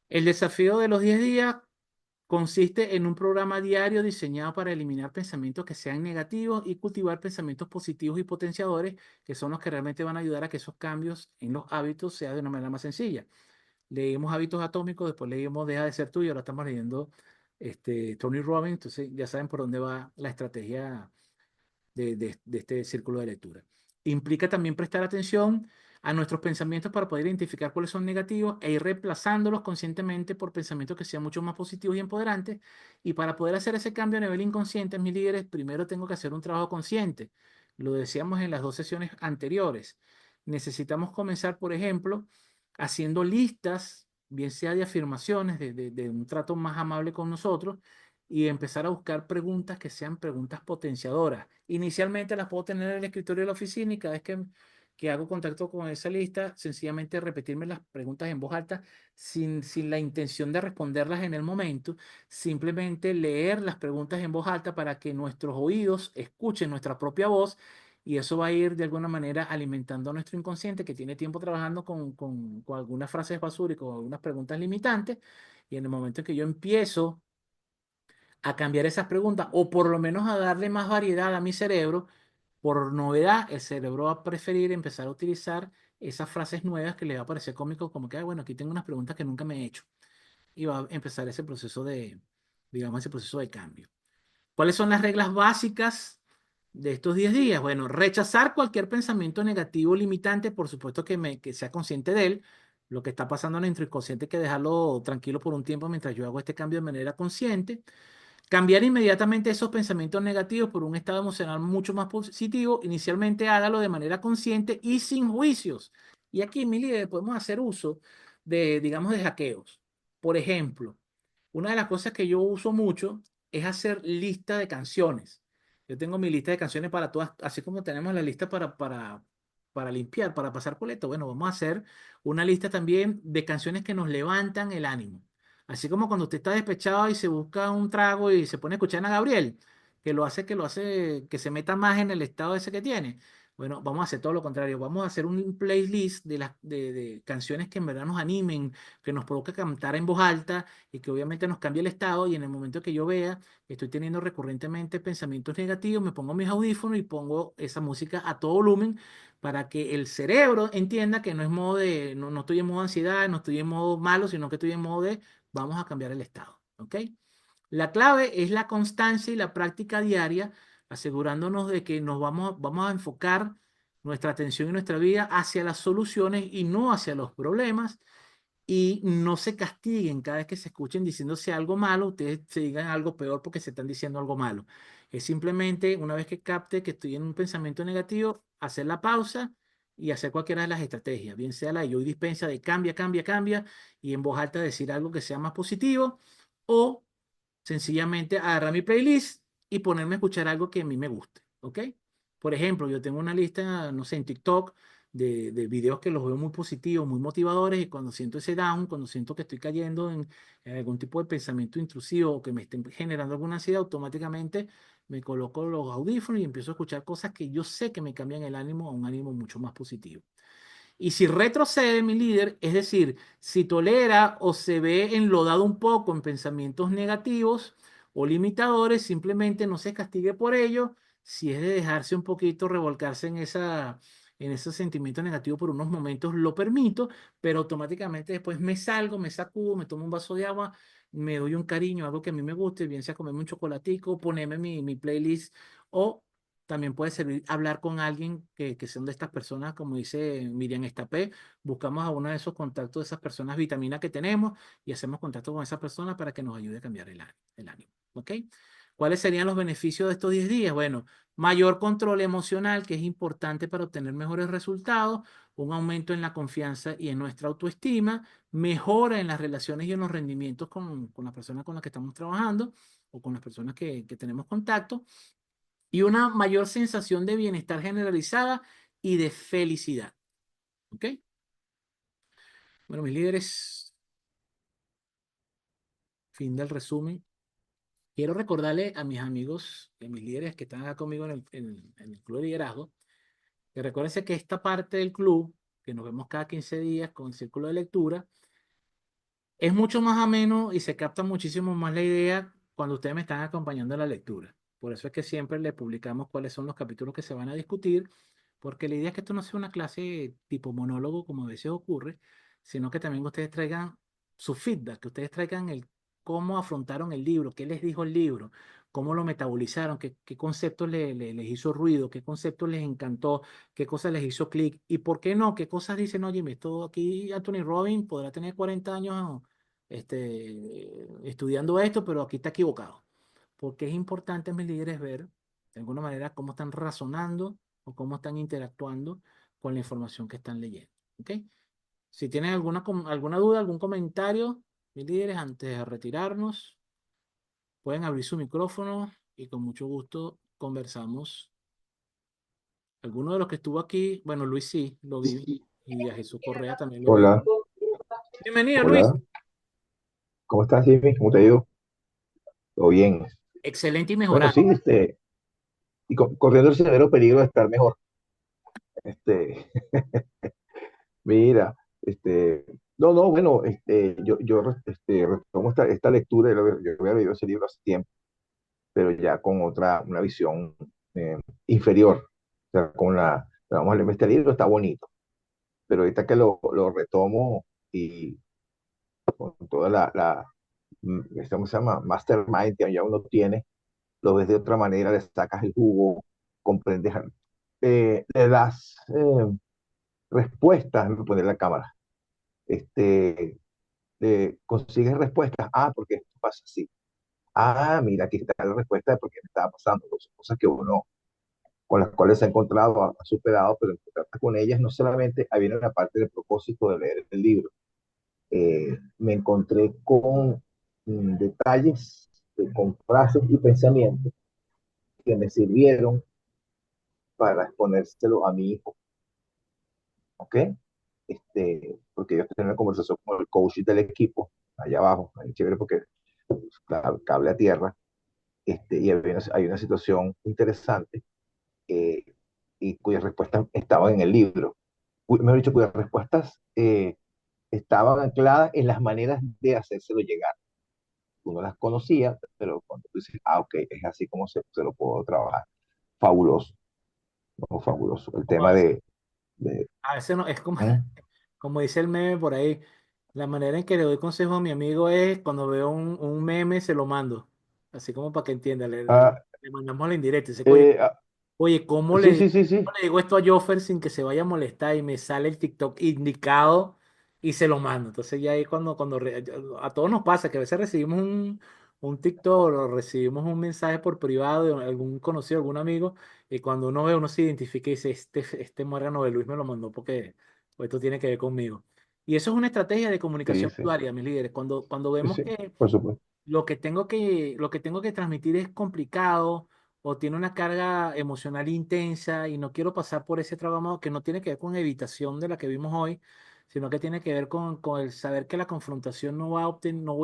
El desafío de los 10 días consiste en un programa diario diseñado para eliminar pensamientos que sean negativos y cultivar pensamientos positivos y potenciadores, que son los que realmente van a ayudar a que esos cambios en los hábitos sean de una manera más sencilla. Leímos Hábitos Atómicos, después leímos Deja de ser tú y ahora estamos leyendo Tony Robbins, entonces ya saben por dónde va la estrategia de este círculo de lectura. Implica también prestar atención a nuestros pensamientos para poder identificar cuáles son negativos e ir reemplazándolos conscientemente por pensamientos que sean mucho más positivos y empoderantes. Y para poder hacer ese cambio a nivel inconsciente, mis líderes, primero tengo que hacer un trabajo consciente. Lo decíamos en las dos sesiones anteriores. Necesitamos comenzar, por ejemplo, haciendo listas, bien sea de afirmaciones, de un trato más amable con nosotros, y empezar a buscar preguntas que sean preguntas potenciadoras. Inicialmente las puedo tener en el escritorio de la oficina y cada vez que hago contacto con esa lista, sencillamente repetirme las preguntas en voz alta sin la intención de responderlas en el momento, simplemente leer las preguntas en voz alta para que nuestros oídos escuchen nuestra propia voz y eso va a ir de alguna manera alimentando a nuestro inconsciente que tiene tiempo trabajando con algunas frases basura y con algunas preguntas limitantes y en el momento en que yo empiezo a cambiar esas preguntas o por lo menos a darle más variedad a mi cerebro. Por novedad, el cerebro va a preferir empezar a utilizar esas frases nuevas que le va a parecer cómico, como que, "Ay, bueno, aquí tengo unas preguntas que nunca me he hecho." Y va a empezar ese proceso digamos, ese proceso de cambio. ¿Cuáles son las reglas básicas de estos 10 días? Bueno, rechazar cualquier pensamiento negativo limitante, por supuesto que sea consciente de él. Lo que está pasando en el inconsciente hay que dejarlo tranquilo por un tiempo mientras yo hago este cambio de manera consciente. Cambiar inmediatamente esos pensamientos negativos por un estado emocional mucho más positivo. Inicialmente hágalo de manera consciente y sin juicios. Y aquí en mi líder podemos hacer uso digamos, de hackeos. Por ejemplo, una de las cosas que yo uso mucho es hacer lista de canciones. Yo tengo mi lista de canciones para todas, así como tenemos la lista para para limpiar, para pasar coleto. Bueno, vamos a hacer una lista también de canciones que nos levantan el ánimo. Así como cuando usted está despechado y se busca un trago y se pone a escuchar a Gabriel, que lo hace que se meta más en el estado ese que tiene. Bueno, vamos a hacer todo lo contrario. Vamos a hacer un playlist de canciones que en verdad nos animen, que nos provoque cantar en voz alta y que obviamente nos cambie el estado. Y en el momento que yo vea que estoy teniendo recurrentemente pensamientos negativos, me pongo mis audífonos y pongo esa música a todo volumen para que el cerebro entienda que no es modo de, no estoy en modo ansiedad, no estoy en modo malo, sino que estoy en modo de vamos a cambiar el estado. ¿Ok? La clave es la constancia y la práctica diaria, asegurándonos de que vamos a enfocar nuestra atención y nuestra vida hacia las soluciones y no hacia los problemas. Y no se castiguen cada vez que se escuchen diciéndose algo malo, ustedes se digan algo peor porque se están diciendo algo malo. Es simplemente, una vez que capte que estoy en un pensamiento negativo, hacer la pausa y hacer cualquiera de las estrategias, bien sea la yo dispensa de cambia, cambia, cambia, y en voz alta decir algo que sea más positivo, o sencillamente agarrar mi playlist y ponerme a escuchar algo que a mí me guste, ¿ok? Por ejemplo, yo tengo una lista, no sé, en TikTok de videos que los veo muy positivos, muy motivadores, y cuando siento ese down, cuando siento que estoy cayendo en algún tipo de pensamiento intrusivo o que me estén generando alguna ansiedad, automáticamente me coloco los audífonos y empiezo a escuchar cosas que yo sé que me cambian el ánimo a un ánimo mucho más positivo. Y si retrocede mi líder, es decir, si tolera o se ve enlodado un poco en pensamientos negativos o limitadores, simplemente no se castigue por ello. Si es de dejarse un poquito revolcarse en ese sentimiento negativo por unos momentos, lo permito, pero automáticamente después me salgo, me sacudo, me tomo un vaso de agua, me doy un cariño, algo que a mí me guste, bien sea comerme un chocolatico, ponerme mi playlist, o también puede servir hablar con alguien que son de estas personas, como dice Miriam Estapé. Buscamos a uno de esos contactos de esas personas vitamina que tenemos y hacemos contacto con esa persona para que nos ayude a cambiar el ánimo. ¿Ok? ¿Cuáles serían los beneficios de estos 10 días? Bueno, mayor control emocional, que es importante para obtener mejores resultados, un aumento en la confianza y en nuestra autoestima, mejora en las relaciones y en los rendimientos con las personas con las que estamos trabajando o con las personas que tenemos contacto, y una mayor sensación de bienestar generalizada y de felicidad. ¿Ok? Bueno, mis líderes, fin del resumen. Quiero recordarle a mis amigos, a mis líderes que están acá conmigo en el Club de Liderazgo, que recuérdense que esta parte del club, que nos vemos cada 15 días con el círculo de lectura, es mucho más ameno y se capta muchísimo más la idea cuando ustedes me están acompañando en la lectura. Por eso es que siempre les publicamos cuáles son los capítulos que se van a discutir, porque la idea es que esto no sea una clase tipo monólogo, como a veces ocurre, sino que también ustedes traigan su feedback, que ustedes traigan el cómo afrontaron el libro, qué les dijo el libro, cómo lo metabolizaron, qué conceptos les hizo ruido, qué conceptos les encantó, qué cosas les hizo clic, y por qué no, qué cosas dicen, oye, esto aquí Anthony Robbins podrá tener 40 años estudiando esto, pero aquí está equivocado. Porque es importante, mis líderes, ver de alguna manera cómo están razonando o cómo están interactuando con la información que están leyendo. ¿Ok? Si tienen alguna duda, algún comentario, mis líderes, antes de retirarnos, pueden abrir su micrófono y con mucho gusto conversamos. Alguno de los que estuvo aquí, bueno, Luis sí, lo vi, y a Jesús Correa también lo vi. Hola, Bienvenido, Luis. hola, ¿cómo estás, Jimmy? ¿Cómo te ha ido? ¿Todo bien? Excelente y Bueno, mejorado. sí, y corriendo el severo peligro de estar mejor. Este, mira, no, bueno, yo retomo esta lectura, yo había leído ese libro hace tiempo, pero ya con una visión eh, inferior. O sea, vamos a leer este libro, está bonito, pero ahorita que lo retomo y con toda ¿cómo se llama? Mastermind que ya uno tiene, lo ves de otra manera, le sacas el jugo, comprendes, le das respuestas, me poner la cámara, este, consigues respuestas, porque esto pasa así. Mira, aquí está la respuesta de por qué me estaba pasando, son cosas que uno, con las cuales se ha encontrado, ha superado, pero encontrarte con ellas no solamente, ahí viene la parte del propósito de leer el libro. Me encontré con detalles, con frases y pensamientos que me sirvieron para exponérselo a mi hijo. ¿ok? Porque ellos tienen una conversación con el coach del equipo, allá abajo, ahí chévere porque claro, cable a tierra, y hay una situación interesante eh, y cuyas respuestas estaban en el libro. Mejor dicho, cuyas respuestas estaban ancladas en las maneras de hacérselo llegar. Uno las conocía, pero cuando tú dices, ah, ok, es así como se lo puedo trabajar. Fabuloso, ¿no? Fabuloso. El Como a tema veces, de a veces no, es como, ¿Mm? como dice el meme por ahí, la manera en que le doy consejo a mi amigo es cuando veo un meme se lo mando, así como para que entienda, Ah, le mandamos la indirecta, dice, coño, eh, ah, oye, sí, sí, sí, sí, cómo le digo esto a Joffer sin que se vaya a molestar? Y me sale el TikTok indicado y se lo mando. Entonces ya ahí a todos nos pasa que a veces recibimos un TikTok o recibimos un mensaje por privado de algún conocido, algún amigo, y cuando uno ve, uno se identifica y dice, este muérgano de Luis me lo mandó porque pues, esto tiene que ver conmigo. Y eso es una estrategia de sí, comunicación sí, usuaria, mis líderes. Cuando sí, vemos sí, que por supuesto. lo que tengo que transmitir es complicado o tiene una carga emocional intensa y no quiero pasar por ese trabajo que no tiene que ver con evitación de la que vimos hoy, sino que tiene que ver con el saber que la confrontación no voy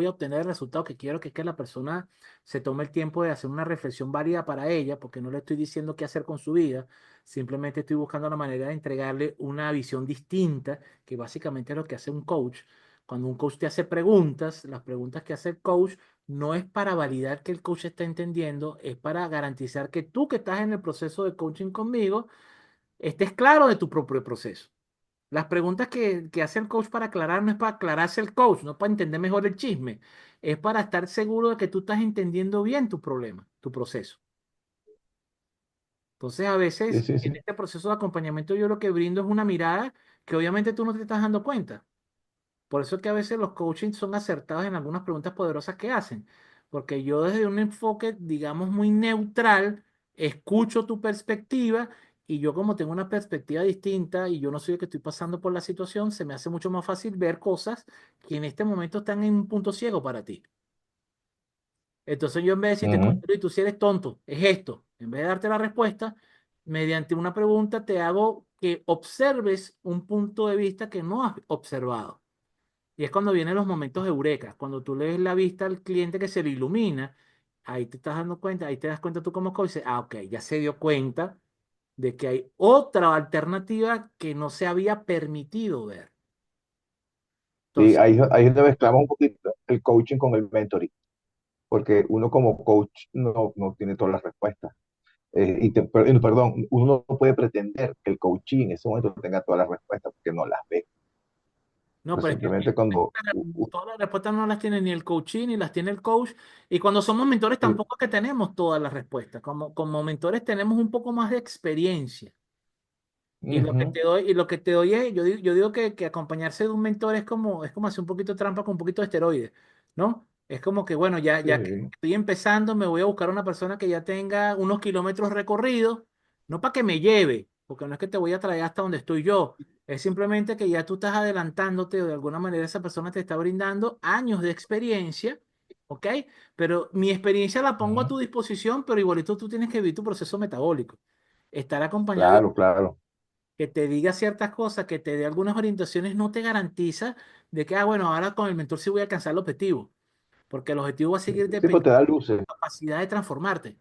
a obtener el resultado que quiero, que es que la persona se tome el tiempo de hacer una reflexión válida para ella, porque no le estoy diciendo qué hacer con su vida, simplemente estoy buscando la manera de entregarle una visión distinta, que básicamente es lo que hace un coach. Cuando un coach te hace preguntas, las preguntas que hace el coach no es para validar que el coach está entendiendo, es para garantizar que tú que estás en el proceso de coaching conmigo, estés claro de tu propio proceso. Las preguntas que hace el coach para aclarar no es para aclararse el coach, no para entender mejor el chisme, es para estar seguro de que tú estás entendiendo bien tu problema, tu proceso. Entonces, a Sí, veces sí, en sí. este proceso de acompañamiento yo lo que brindo es una mirada que obviamente tú no te estás dando cuenta. Por eso es que a veces los coachings son acertados en algunas preguntas poderosas que hacen, porque yo desde un enfoque, digamos, muy neutral, escucho tu perspectiva y yo como tengo una perspectiva distinta y yo no soy el que estoy pasando por la situación, se me hace mucho más fácil ver cosas que en este momento están en un punto ciego para ti. Entonces yo en vez de decirte, "Coño, Ujú. Luis, tú si eres tonto, es esto, en vez de darte la respuesta, mediante una pregunta te hago que observes un punto de vista que no has observado. Y es cuando vienen los momentos eureka, cuando tú le ves la vista al cliente que se le ilumina, ahí te estás dando cuenta, ahí te das cuenta tú como coach, dices, ah, ok, ya se dio cuenta de que hay otra alternativa que no se había permitido ver. Sí, Entonces, ahí es donde mezclamos un poquito el coaching con el mentoring, porque uno como coach no tiene todas las respuestas. Perdón, uno no puede pretender que el coaching en ese momento tenga todas las respuestas porque no las ve. no, Pero pero es que simplemente cuando... todas las respuestas no las tiene ni el coaching ni las tiene el coach. Y cuando somos mentores sí, tampoco es que tenemos todas las respuestas. Como mentores tenemos un poco más de experiencia. ujú, Y lo que te doy es, yo digo que acompañarse de un mentor es como hacer un poquito de trampa con un poquito de esteroides, ¿no? Es como que, bueno, ya que sí, estoy empezando, me voy a buscar una persona que ya tenga unos kilómetros recorridos, no para que me lleve, porque no es que te voy a traer hasta donde estoy yo, es simplemente que ya tú estás adelantándote o de alguna manera esa persona te está brindando años de experiencia, ¿ok? Pero mi experiencia la pongo a ujú, tu disposición, pero igualito tú tienes que vivir tu proceso metabólico. Estar acompañado claro, claro. que te diga ciertas cosas, que te dé algunas orientaciones, no te garantiza de que, ah, bueno, ahora con el mentor sí voy a alcanzar el objetivo, porque el objetivo va a Sí, seguir sí, pues te dependiendo da de luces. tu capacidad de transformarte,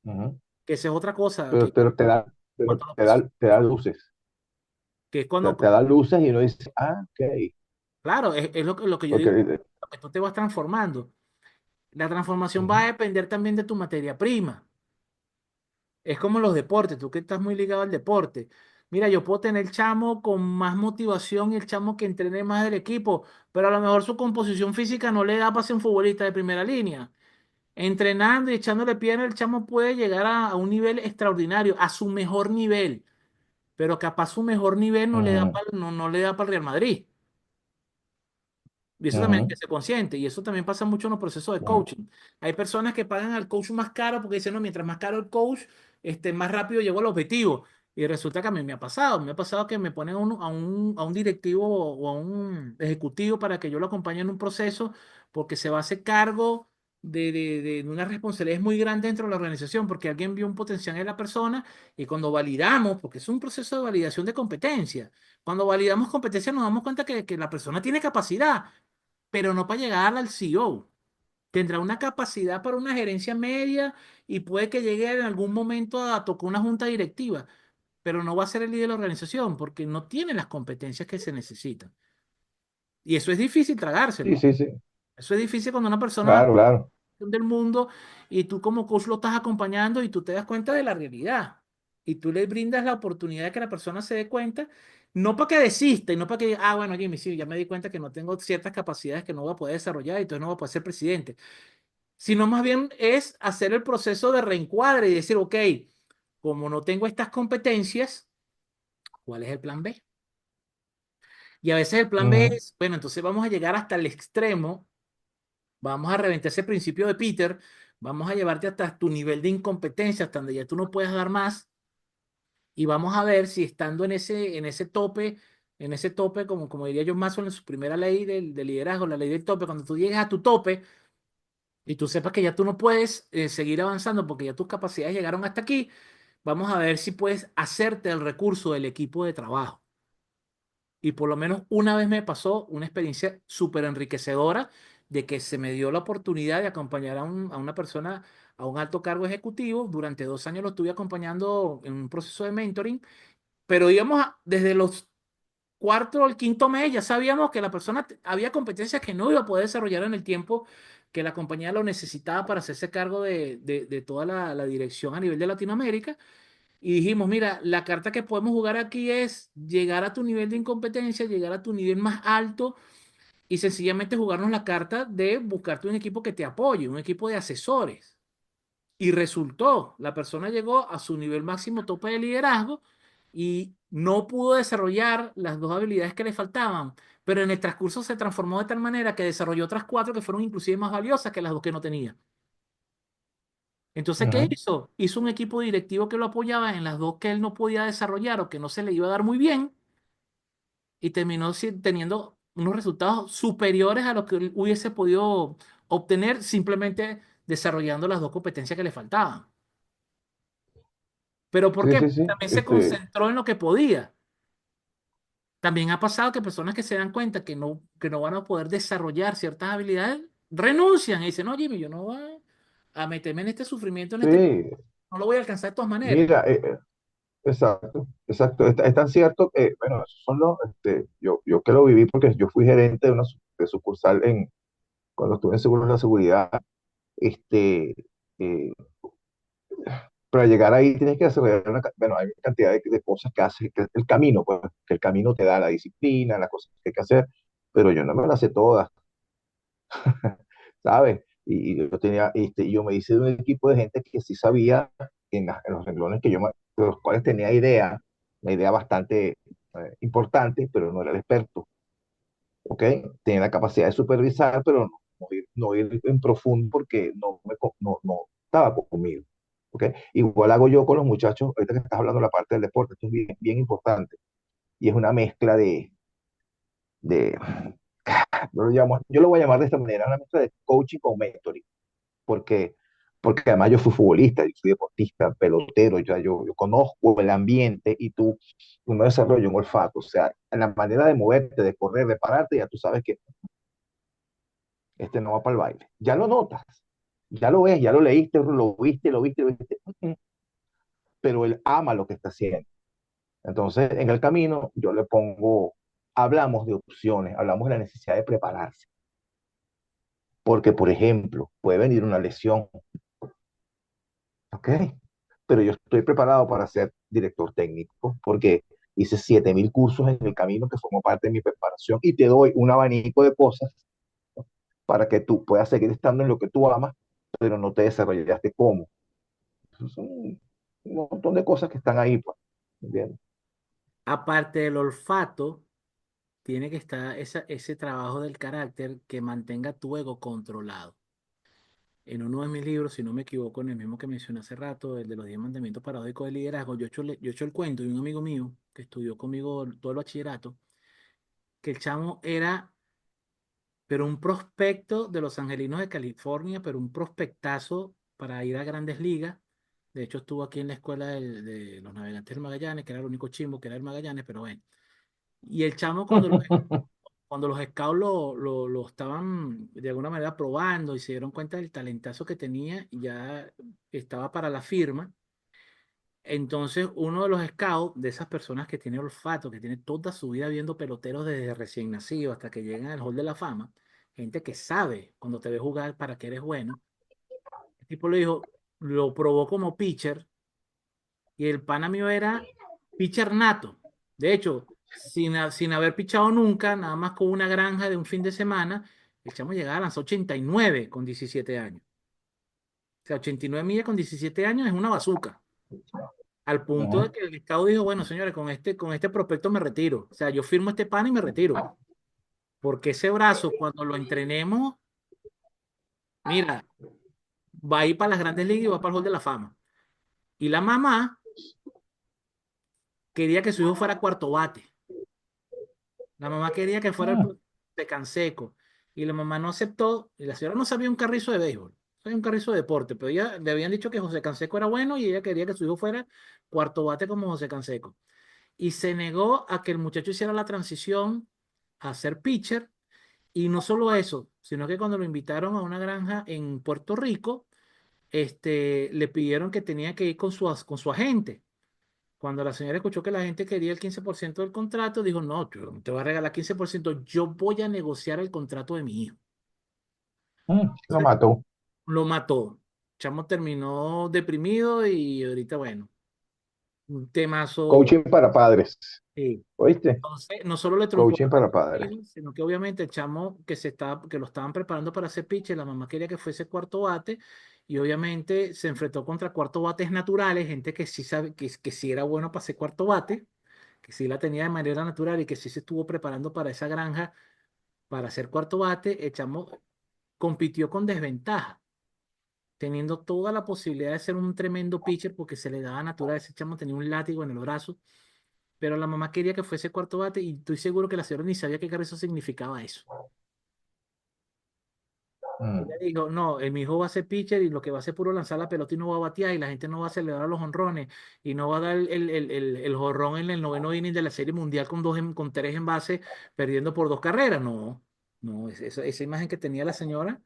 Ujú. que esa es otra cosa Pero, que pero te da, cuando los procesos, te da luces. que es cuando, Te da luces y uno dice, ah, ok. claro, es lo que yo Porque, digo, lo que tú te vas transformando. La transformación va a ujú, depender también de tu materia prima. Es como los deportes, tú que estás muy ligado al deporte. Mira, yo puedo tener el chamo con más motivación y el chamo que entrene más del equipo, pero a lo mejor su composición física no le da para ser un futbolista de primera línea. Entrenando y echándole pierna, el chamo puede llegar a un nivel extraordinario, a su mejor nivel, pero capaz su mejor nivel no le da ujú, para, no le da para el Real Madrid. Y eso también hay que ujú, ser consciente. Y eso también pasa mucho en los procesos de ujú. coaching. Hay personas que pagan al coach más caro porque dicen, no, mientras más caro el coach, más rápido llego al objetivo. Y resulta que a mí me ha pasado. Me ha pasado que me ponen a un directivo o a un ejecutivo para que yo lo acompañe en un proceso porque se va a hacer cargo. de una responsabilidad muy grande dentro de la organización, porque alguien vio un potencial en la persona y cuando validamos, porque es un proceso de validación de competencia, cuando validamos competencia nos damos cuenta que la persona tiene capacidad, pero no para llegar al CEO. Tendrá una capacidad para una gerencia media y puede que llegue en algún momento a tocar una junta directiva, pero no va a ser el líder de la organización porque no tiene las competencias que se necesitan. Y eso es difícil Sí, tragárselo. sí, sí. Eso es difícil cuando una persona Claro, claro. del mundo y tú como coach lo estás acompañando y tú te das cuenta de la realidad y tú le brindas la oportunidad de que la persona se dé cuenta, no para que desista y no para que diga, ah, bueno, Jimmy, sí, ya me di cuenta que no tengo ciertas capacidades que no voy a poder desarrollar y entonces no voy a poder ser presidente, sino más bien es hacer el proceso de reencuadre y decir, ok, como no tengo estas competencias, ¿cuál es el plan B? Y a veces el plan B Ujú. es, bueno, entonces vamos a llegar hasta el extremo. Vamos a reventar ese principio de Peter, vamos a llevarte hasta tu nivel de incompetencia, hasta donde ya tú no puedes dar más, y vamos a ver si estando en ese tope, como diría John Maxwell en su primera ley del liderazgo, la ley del tope, cuando tú llegues a tu tope y tú sepas que ya tú no puedes seguir avanzando porque ya tus capacidades llegaron hasta aquí, vamos a ver si puedes hacerte el recurso del equipo de trabajo. Y por lo menos una vez me pasó una experiencia súper enriquecedora de que se me dio la oportunidad de acompañar a una persona a un alto cargo ejecutivo. Durante 2 años lo estuve acompañando en un proceso de mentoring, pero desde los cuarto al quinto mes ya sabíamos que la persona había competencias que no iba a poder desarrollar en el tiempo que la compañía lo necesitaba para hacerse cargo de toda la dirección a nivel de Latinoamérica. Y dijimos, mira, la carta que podemos jugar aquí es llegar a tu nivel de incompetencia, llegar a tu nivel más alto y sencillamente jugarnos la carta de buscarte un equipo que te apoye, un equipo de asesores. Y resultó, la persona llegó a su nivel máximo tope de liderazgo y no pudo desarrollar las dos habilidades que le faltaban, pero en el transcurso se transformó de tal manera que desarrolló otras cuatro que fueron inclusive más valiosas que las dos que no tenía. Entonces, ¿qué Ujú. hizo? Hizo un equipo directivo que lo apoyaba en las dos que él no podía desarrollar o que no se le iba a dar muy bien y terminó teniendo unos resultados superiores a los que él hubiese podido obtener simplemente desarrollando las dos competencias que le faltaban. ¿Pero por Sí, qué? sí, Porque sí. también se concentró en lo que podía. También ha pasado que personas que se dan cuenta que no van a poder desarrollar ciertas habilidades renuncian y dicen, no, Jimmy, yo no voy a meterme en este sufrimiento, en este, Sí, no lo voy a alcanzar de todas maneras. mira, exacto, exacto. Es tan cierto que, bueno, esos son yo que lo viví porque yo fui gerente de una de sucursal cuando estuve en Seguros de la Seguridad, este, eh, para llegar ahí tienes que desarrollar bueno, hay una cantidad de cosas que haces, que el camino, pues, que el camino te da la disciplina, las cosas que hay que hacer, pero yo no me las sé todas, ¿sabes? Y yo yo me hice de un equipo de gente que sí sabía en los renglones de los cuales tenía idea, una idea bastante importante, pero no era el experto, ¿ok? Tenía la capacidad de supervisar, pero no ir en profundo porque no estaba conmigo, ¿ok? Igual hago yo con los muchachos, ahorita que estás hablando de la parte del deporte, esto es bien, bien importante, y es una mezcla de yo lo voy a llamar de esta manera, una mezcla de coaching con mentoring porque, porque además yo fui futbolista, yo fui deportista, pelotero, yo conozco el ambiente y uno desarrolla un olfato, o sea, en la manera de moverte, de correr, de pararte, ya tú sabes que este no va para el baile. Ya lo notas, ya lo ves, ya lo leíste, lo viste, pero él ama lo que está haciendo. Entonces, en el camino, hablamos de opciones, hablamos de la necesidad de prepararse, porque, por ejemplo, puede venir una lesión, ¿ok? Pero yo estoy preparado para ser director técnico porque hice 7.000 cursos en el camino que formó parte de mi preparación y te doy un abanico de cosas para que tú puedas seguir estando en lo que tú amas, pero no te desarrollaste como. Son un montón de cosas que están ahí, pues, ¿entiendes? Aparte del olfato, tiene que estar ese trabajo del carácter que mantenga tu ego controlado. En uno de mis libros, si no me equivoco, en el mismo que mencioné hace rato, el de los 10 mandamientos paradójicos del liderazgo, yo echo el cuento de un amigo mío que estudió conmigo todo el bachillerato, que el chamo era pero un prospecto de los Angelinos de California, pero un prospectazo para ir a Grandes Ligas. De hecho, estuvo aquí en la escuela de los Navegantes del Magallanes, que era el único chimbo que era el Magallanes, pero bueno. Y el chamo cuando los scouts lo estaban de alguna manera probando y se dieron cuenta del talentazo que tenía, y ya estaba para la firma. Entonces, uno de los scouts, de esas personas que tiene olfato, que tiene toda su vida viendo peloteros desde recién nacido hasta que llegan al Hall de la Fama, gente que sabe cuando te ve jugar para que eres bueno, el tipo le dijo, lo probó como pitcher y el pana mío era pitcher nato. De hecho, sin haber pichado nunca, nada más con una granja de un fin de semana, el chamo llegaba a lanzar 89 con 17 años. O sea, 89 millas con 17 años es una bazuca. Al punto de Ujú. que el Estado dijo, bueno, señores, con este prospecto me retiro. O sea, yo firmo este pan y me retiro. Porque ese brazo, cuando lo entrenemos, mira, va a ir para las grandes ligas y va para el Hall de la Fama. Y la mamá quería que su hijo fuera cuarto bate. La mamá quería que fuera el Mm, de Canseco. Y la mamá no aceptó. Y la señora no sabía un carrizo de béisbol. Sabía un carrizo de deporte. Pero ella le habían dicho que José Canseco era bueno y ella quería que su hijo fuera cuarto bate como José Canseco. Y se negó a que el muchacho hiciera la transición a ser pitcher. Y no solo eso, sino que cuando lo invitaron a una granja en Puerto Rico, le pidieron que tenía que ir con su agente. Cuando la señora escuchó que la gente quería el 15% del contrato, dijo, no, yo no te voy a regalar 15%, yo voy a negociar el contrato de mi hijo. lo mató. Lo mató. Chamo terminó deprimido y ahorita, bueno, un temazo. Coaching para padres. Sí. ¿Oíste? Entonces, no solo le truncó Coaching para padres. la vida, sino que obviamente el chamo que lo estaban preparando para hacer pitcher, la mamá quería que fuese cuarto bate, y obviamente se enfrentó contra cuarto bates naturales, gente que sí sabe, que sí era bueno para ser cuarto bate, que sí la tenía de manera natural y que sí se estuvo preparando para esa granja para ser cuarto bate. El chamo compitió con desventaja, teniendo toda la posibilidad de ser un tremendo pitcher porque se le daba natural. Ese chamo tenía un látigo en el brazo, pero la mamá quería que fuese cuarto bate y estoy seguro que la señora ni sabía qué eso significaba eso. Ella Mm, dijo, no, mi hijo va a ser pitcher y lo que va a hacer es puro lanzar la pelota y no va a batear y la gente no va a celebrar los honrones y no va a dar el jonrón en el noveno inning de la Serie Mundial con tres envases perdiendo por dos carreras. No, no, esa imagen que tenía la señora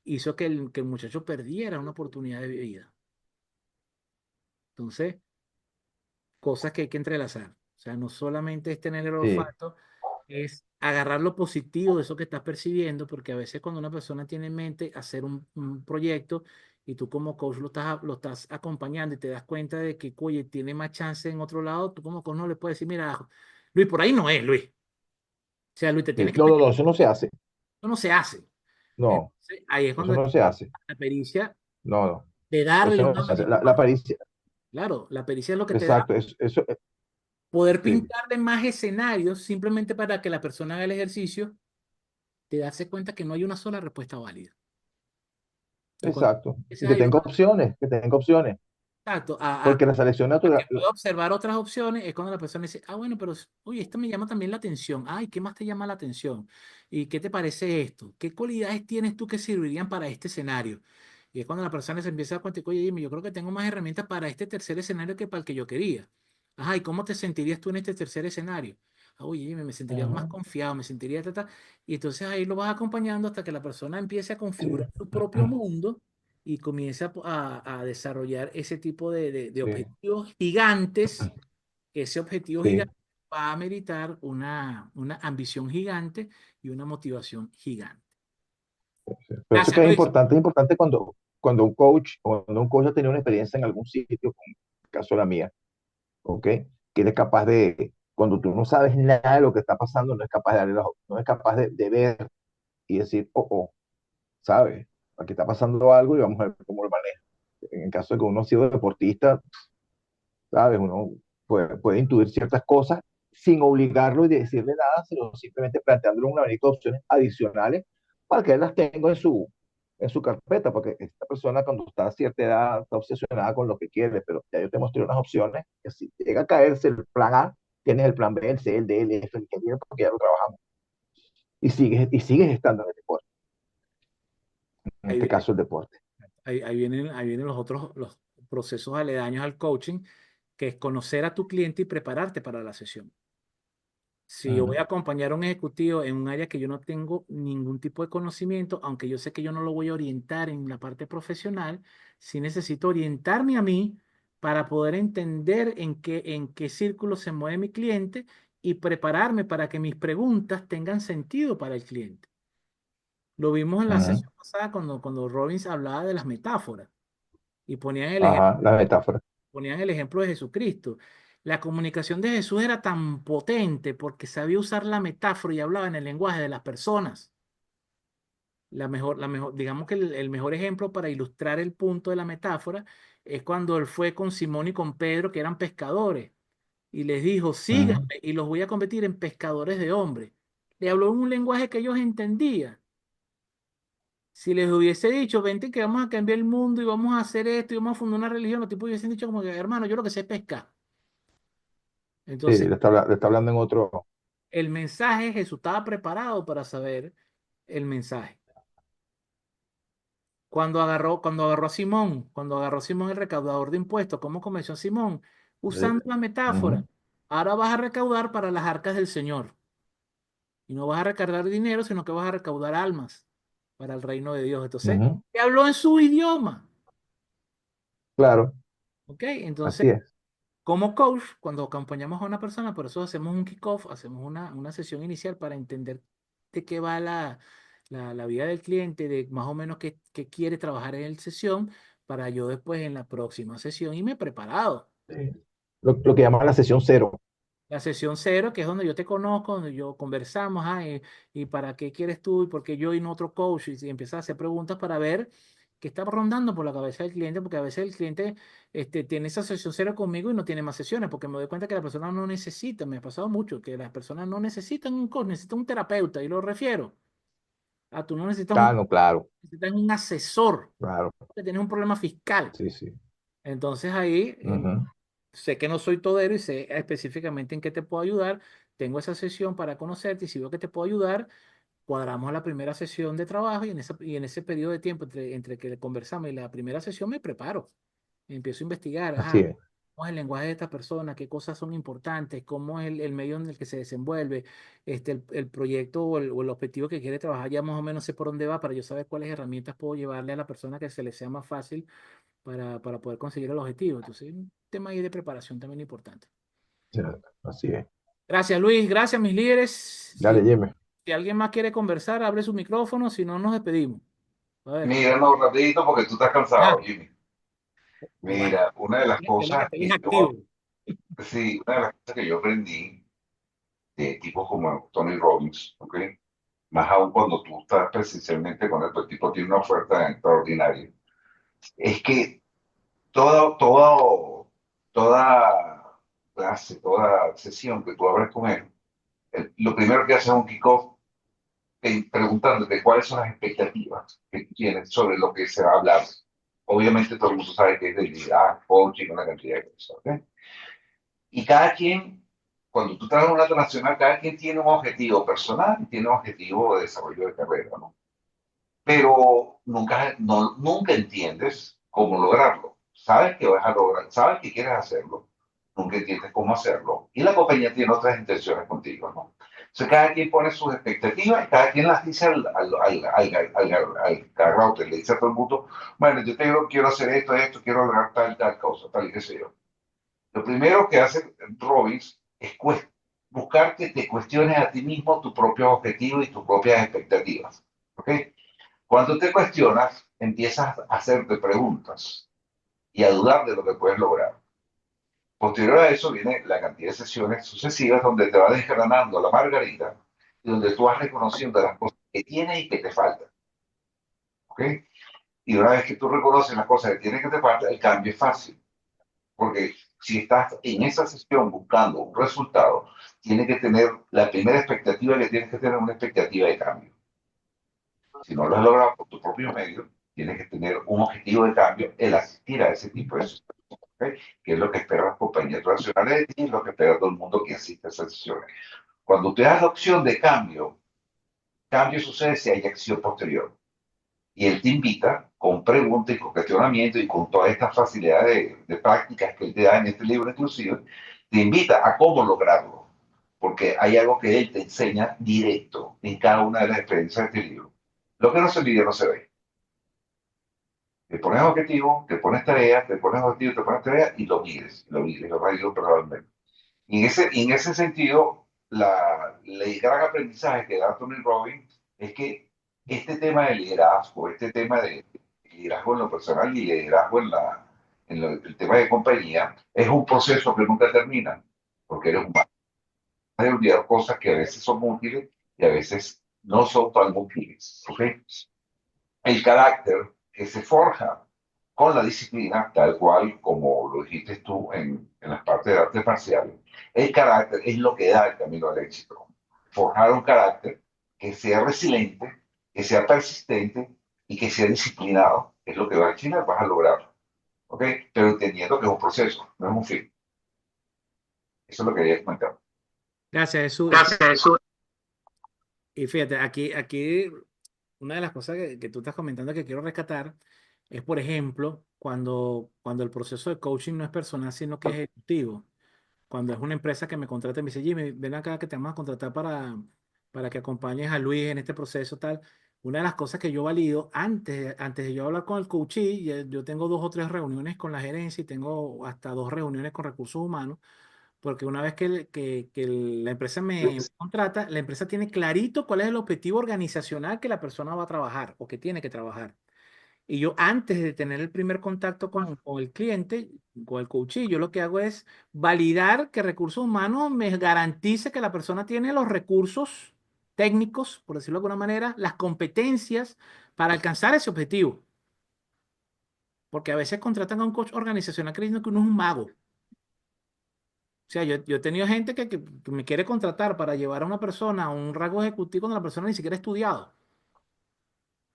hizo que el muchacho perdiera una oportunidad de vida. Entonces, cosas que hay que entrelazar. O sea, no solamente es tener el sí, olfato, es agarrar lo positivo de eso que estás percibiendo, porque a veces cuando una persona tiene en mente hacer un proyecto y tú como coach lo estás acompañando y te das cuenta de que, oye, tiene más chance en otro lado, tú como coach no le puedes decir, mira, Luis, por ahí no es, Luis. O sea, Luis, te sí. tienes que No, no, meter. no, eso no se hace. Eso no se hace. No, Entonces, ahí es eso cuando no se hace. la pericia No, no, de eso darle no una se hace. manito La más. pericia, Claro, la pericia es lo que te da exacto, eso, poder sí, pintarle más escenarios simplemente para que la persona haga el ejercicio, te das cuenta que no hay una sola respuesta válida. Y cuando exacto. Y dices, que hay tenga una, opciones, que tenga opciones. exacto, Porque la selección que natural, pueda observar otras opciones, es cuando la persona dice, bueno, pero oye, esto me llama también la atención. Ay, ¿qué más te llama la atención? ¿Y qué te parece esto? ¿Qué cualidades tienes tú que servirían para este escenario? Y es cuando la persona se empieza a dar cuenta, oye, Jimmy, yo creo que tengo más herramientas para este tercer escenario que para el que yo quería. Ajá, ¿y cómo te sentirías tú en este tercer escenario? Oye, Jimmy, me sentiría más ujú, confiado, me sentiría... Y entonces ahí lo vas acompañando hasta que la persona empiece a configurar su propio mundo y comienza a desarrollar ese tipo de sí, objetivos gigantes. Ese objetivo sí. gigante va a meritar una ambición gigante y una motivación gigante. Sí. Por eso Gracias, que Luis. es importante cuando un coach ha tenido una experiencia en algún sitio, como el caso de la mía, ¿ok? Que eres capaz cuando tú no sabes nada de lo que está pasando, no es capaz de no es capaz de ver y decir, ¿sabes? Aquí está pasando algo y vamos a ver cómo lo maneja. En el caso de que uno ha sido deportista, ¿sabes? Uno puede intuir ciertas cosas sin obligarlo y decirle nada, sino simplemente planteándole un abanico de opciones adicionales para que él las tenga en su carpeta, porque esta persona cuando está a cierta edad está obsesionada con lo que quiere, pero ya yo te mostré unas opciones que si llega a caerse el plan A, tienes el plan B, el C, el D, el F, el que viene, porque ya lo trabajamos. y sigues estando en el deporte, en Ahí este viene, caso el deporte. ahí vienen los otros, los procesos aledaños al coaching, que es conocer a tu cliente y prepararte para la sesión. Si yo voy Ujú, a acompañar a un ejecutivo en un área que yo no tengo ningún tipo de conocimiento, aunque yo sé que yo no lo voy a orientar en la parte profesional, sí necesito orientarme a mí para poder entender en qué círculo se mueve mi cliente y prepararme para que mis preguntas tengan sentido para el cliente. Lo vimos en la ujú. sesión pasada cuando Robbins hablaba de las metáforas y Ajá, la metáfora. ponían el ejemplo de Jesucristo. La comunicación de Jesús era tan potente porque sabía usar la metáfora y hablaba en el lenguaje de las personas. Digamos que el mejor ejemplo para ilustrar el punto de la metáfora es cuando él fue con Simón y con Pedro, que eran pescadores, y les dijo, síganme Ujú. y los voy a convertir en pescadores de hombres. Le habló en un lenguaje que ellos entendían. Si les hubiese dicho, vente que vamos a cambiar el mundo y vamos a hacer esto y vamos a fundar una religión, los tipos hubiesen dicho como que, hermano, yo lo que sé es pescar. Sí, Entonces, le está hablando en otro. el mensaje, Jesús estaba preparado para saber el mensaje. Cuando agarró a Simón el recaudador de impuestos, ¿cómo comenzó Simón? Sí. Usando la metáfora. Ujú, Ahora vas a recaudar para las arcas del Señor. Y no vas a recargar dinero, sino que vas a recaudar almas para el reino de Dios. Entonces, ujú. te habló en su idioma. Claro, ¿Ok? Entonces, así es. como coach, cuando acompañamos a una persona, por eso hacemos un kickoff, hacemos una sesión inicial para entender de qué va la vida del cliente, de más o menos qué quiere trabajar en la sesión, para yo después en la próxima sesión irme preparado. Sí. Lo que llaman la sesión cero. La sesión cero, que es donde yo te conozco, donde yo conversamos, y para qué quieres tú y por qué yo y no otro coach, y empiezas a hacer preguntas para ver qué está rondando por la cabeza del cliente, porque a veces el cliente tiene esa sesión cero conmigo y no tiene más sesiones, porque me doy cuenta que la persona no necesita, me ha pasado mucho, que las personas no necesitan un coach, necesitan un terapeuta, y lo refiero. Tú no necesitas un Ah, coach, no, claro, necesitas un asesor, claro. que tienes un problema fiscal. Sí, sí. Entonces ahí Ujú. sé que no soy todero y sé específicamente en qué te puedo ayudar. Tengo esa sesión para conocerte y si veo que te puedo ayudar, cuadramos la primera sesión de trabajo y en ese periodo de tiempo entre que conversamos y la primera sesión me preparo. Empiezo a investigar, Así es. cómo es el lenguaje de esta persona, qué cosas son importantes, cómo es el medio en el que se desenvuelve, el proyecto o el objetivo que quiere trabajar, ya más o menos sé por dónde va para yo saber cuáles herramientas puedo llevarle a la persona que se le sea más fácil para poder conseguir el objetivo. Entonces, un tema ahí de preparación también importante. Sí, así es. Gracias, Luis. Gracias, mis líderes. Dale, Jimmy. Si alguien más quiere conversar, abre su micrófono. Si no, nos despedimos. A ver. Mira, no, rapidito porque tú estás Ah, cansado, Jimmy. bueno, Mira, una de las es lo que cosas te dije que yo, activo. sí, una de las cosas que yo aprendí de tipos como Tony Robbins, ¿ok? Más aún cuando tú estás presencialmente con el tipo tiene una oferta extraordinaria, es que toda clase, toda sesión que tú abres con él, lo primero que hace es un kickoff preguntándote cuáles son las expectativas que tienes sobre lo que se va a hablar. Obviamente todo el mundo sabe que es de liderazgo, coaching, una cantidad de cosas. ¿Ok? Y cada quien, cuando tú trabajas en una transnacional, cada quien tiene un objetivo personal y tiene un objetivo de desarrollo de carrera, ¿no? Pero nunca entiendes cómo lograrlo. Sabes que vas a lograr, sabes que quieres hacerlo, nunca entiendes cómo hacerlo. Y la compañía tiene otras intenciones contigo, ¿no? Entonces cada quien pone sus expectativas y cada quien las dice al router, le dice a todo el mundo, bueno, yo quiero hacer esto, quiero lograr tal cosa, tal y qué sé yo. Lo primero que hace Robbins es buscar que te cuestiones a ti mismo tu propio objetivo y tus propias expectativas. ¿Ok? Cuando te cuestionas, empiezas a hacerte preguntas y a dudar de lo que puedes lograr. Posterior a eso viene la cantidad de sesiones sucesivas donde te va desgranando la margarita y donde tú vas reconociendo las cosas que tienes y que te faltan. ¿Ok? Y una vez que tú reconoces las cosas que tienes y que te faltan, el cambio es fácil. Porque si estás en esa sesión buscando un resultado, tienes que tener la primera expectativa que tienes que tener una expectativa de cambio. Si no lo has logrado por tu propio medio, tienes que tener un objetivo de cambio, el asistir a ese tipo de sesiones, ¿okay? Que es lo que esperan las compañías tradicionales de ti y lo que espera todo el mundo que asiste a esas sesiones. Cuando te das la opción de cambio, Cambio sucede si hay acción posterior. Y él te invita con preguntas y con cuestionamiento y con todas estas facilidades de prácticas que él te da en este libro inclusive, te invita a cómo lograrlo. Porque hay algo que él te enseña directo en cada una de las experiencias de este libro. Lo que no se mide no se ve. Te pones objetivo, te pones objetivo, te pones tareas y lo mides, lo vas a ir probablemente. Y en ese sentido, el gran aprendizaje que da Tony Robbins es que este tema de liderazgo, este tema de liderazgo en lo personal y liderazgo el tema de compañía, es un proceso que nunca termina, porque eres humano. Hay que olvidar cosas que a veces son útiles y a veces no son tan útiles. ¿Ok? El carácter que se forja con la disciplina, tal cual como lo dijiste tú en las partes de artes marciales, el carácter es lo que da el camino al éxito. Forjar un carácter que sea resiliente, que sea persistente y que sea disciplinado, es lo que va a China, vas a lograr. ¿Ok? Pero entendiendo que es un proceso, no es un fin. Eso es lo que quería comentar. Gracias, Jesús. Gracias, Jesús. Y fíjate, aquí una de las cosas que tú estás comentando que quiero rescatar es, por ejemplo, cuando el proceso de coaching no es personal, sino que es ejecutivo. Cuando es una empresa que me contrata y me dice, Jimmy, ven acá que te vamos a contratar para que acompañes a Luis en este proceso, tal. Una de las cosas que yo valido antes de yo hablar con el coachee, yo tengo 2 o 3 reuniones con la gerencia y tengo hasta 2 reuniones con recursos humanos, porque una vez que la empresa me contrata, la empresa tiene clarito cuál es el objetivo organizacional que la persona va a trabajar o que tiene que trabajar. Y yo antes de tener el primer contacto con el cliente, con el coachee, yo lo que hago es validar que recursos humanos me garantice que la persona tiene los recursos técnicos, por decirlo de alguna manera, las competencias para alcanzar ese objetivo. Porque a veces contratan a un coach organizacional creyendo que uno es un mago. O sea, yo he tenido gente que me quiere contratar para llevar a una persona a un rango ejecutivo cuando la persona ni siquiera ha estudiado.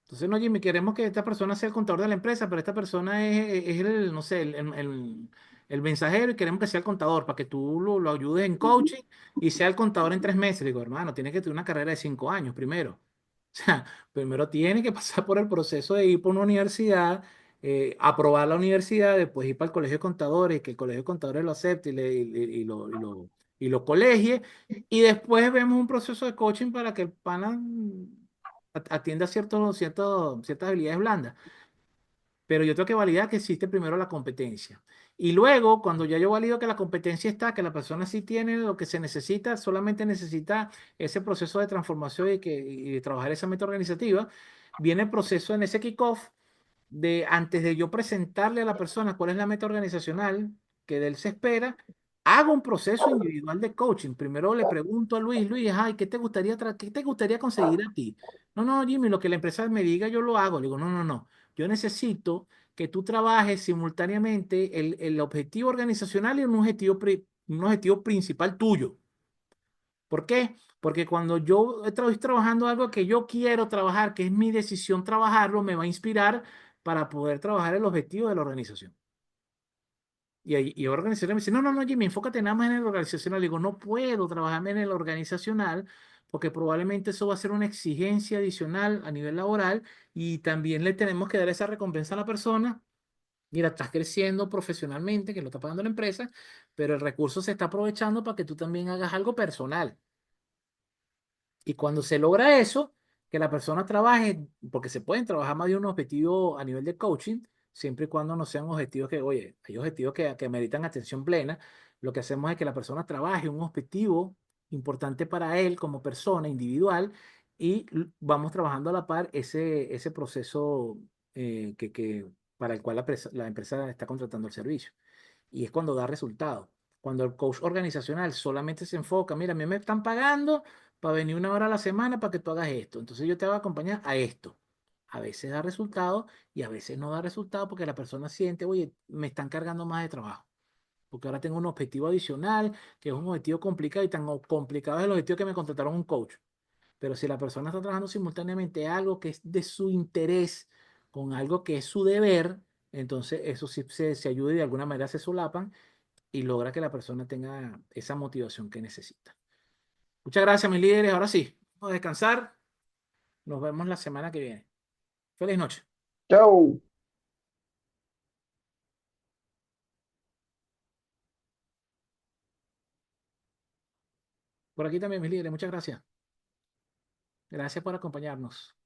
Entonces, no, Jimmy, queremos que esta persona sea el contador de la empresa, pero esta persona es el, no sé, el mensajero y queremos que sea el contador para que tú lo ayudes en coaching y sea el contador en 3 meses. Digo, hermano, tiene que tener una carrera de 5 años primero. O sea, primero tiene que pasar por el proceso de ir por una universidad, aprobar la universidad, después ir para el colegio de contadores, que el colegio de contadores lo acepte y lo colegie, y después vemos un proceso de coaching para que el pana atienda ciertas habilidades blandas. Pero yo tengo que validar que existe primero la competencia. Y luego, cuando ya yo valido que la competencia está, que la persona sí tiene lo que se necesita, solamente necesita ese proceso de transformación y de trabajar esa meta organizativa, viene el proceso en ese kickoff de antes de yo presentarle a la persona cuál es la meta organizacional que de él se espera, hago un proceso individual de coaching. Primero le pregunto a Luis, Luis, ay, qué te gustaría conseguir a ti? No, no, Jimmy, lo que la empresa me diga, yo lo hago. Le digo, no, no, no. Yo necesito que tú trabajes simultáneamente el objetivo organizacional y un objetivo principal tuyo. ¿Por qué? Porque cuando yo estoy trabajando algo que yo quiero trabajar, que es mi decisión trabajarlo, me va a inspirar para poder trabajar el objetivo de la organización. Y la organización me dice, no, no, no, Jimmy, enfócate nada más en el organizacional. Le digo, no puedo trabajarme en el organizacional porque probablemente eso va a ser una exigencia adicional a nivel laboral y también le tenemos que dar esa recompensa a la persona. Mira, estás creciendo profesionalmente, que lo está pagando la empresa, pero el recurso se está aprovechando para que tú también hagas algo personal. Y cuando se logra eso, que la persona trabaje, porque se pueden trabajar más de un objetivo a nivel de coaching, siempre y cuando no sean objetivos que, oye, hay objetivos que meritan atención plena, lo que hacemos es que la persona trabaje un objetivo importante para él como persona individual y vamos trabajando a la par ese proceso para el cual la empresa está contratando el servicio. Y es cuando da resultado. Cuando el coach organizacional solamente se enfoca, mira, a mí me están pagando para venir 1 hora a la semana para que tú hagas esto. Entonces yo te voy a acompañar a esto. A veces da resultado y a veces no da resultado porque la persona siente, oye, me están cargando más de trabajo. Porque ahora tengo un objetivo adicional, que es un objetivo complicado y tan complicado es el objetivo que me contrataron un coach. Pero si la persona está trabajando simultáneamente algo que es de su interés con algo que es su deber, entonces eso sí se ayuda y de alguna manera se solapan y logra que la persona tenga esa motivación que necesita. Muchas gracias, mis líderes. Ahora sí, vamos a descansar. Nos vemos la semana que viene. Feliz noche. Chao. Por aquí también, mis líderes. Muchas gracias. Gracias por acompañarnos.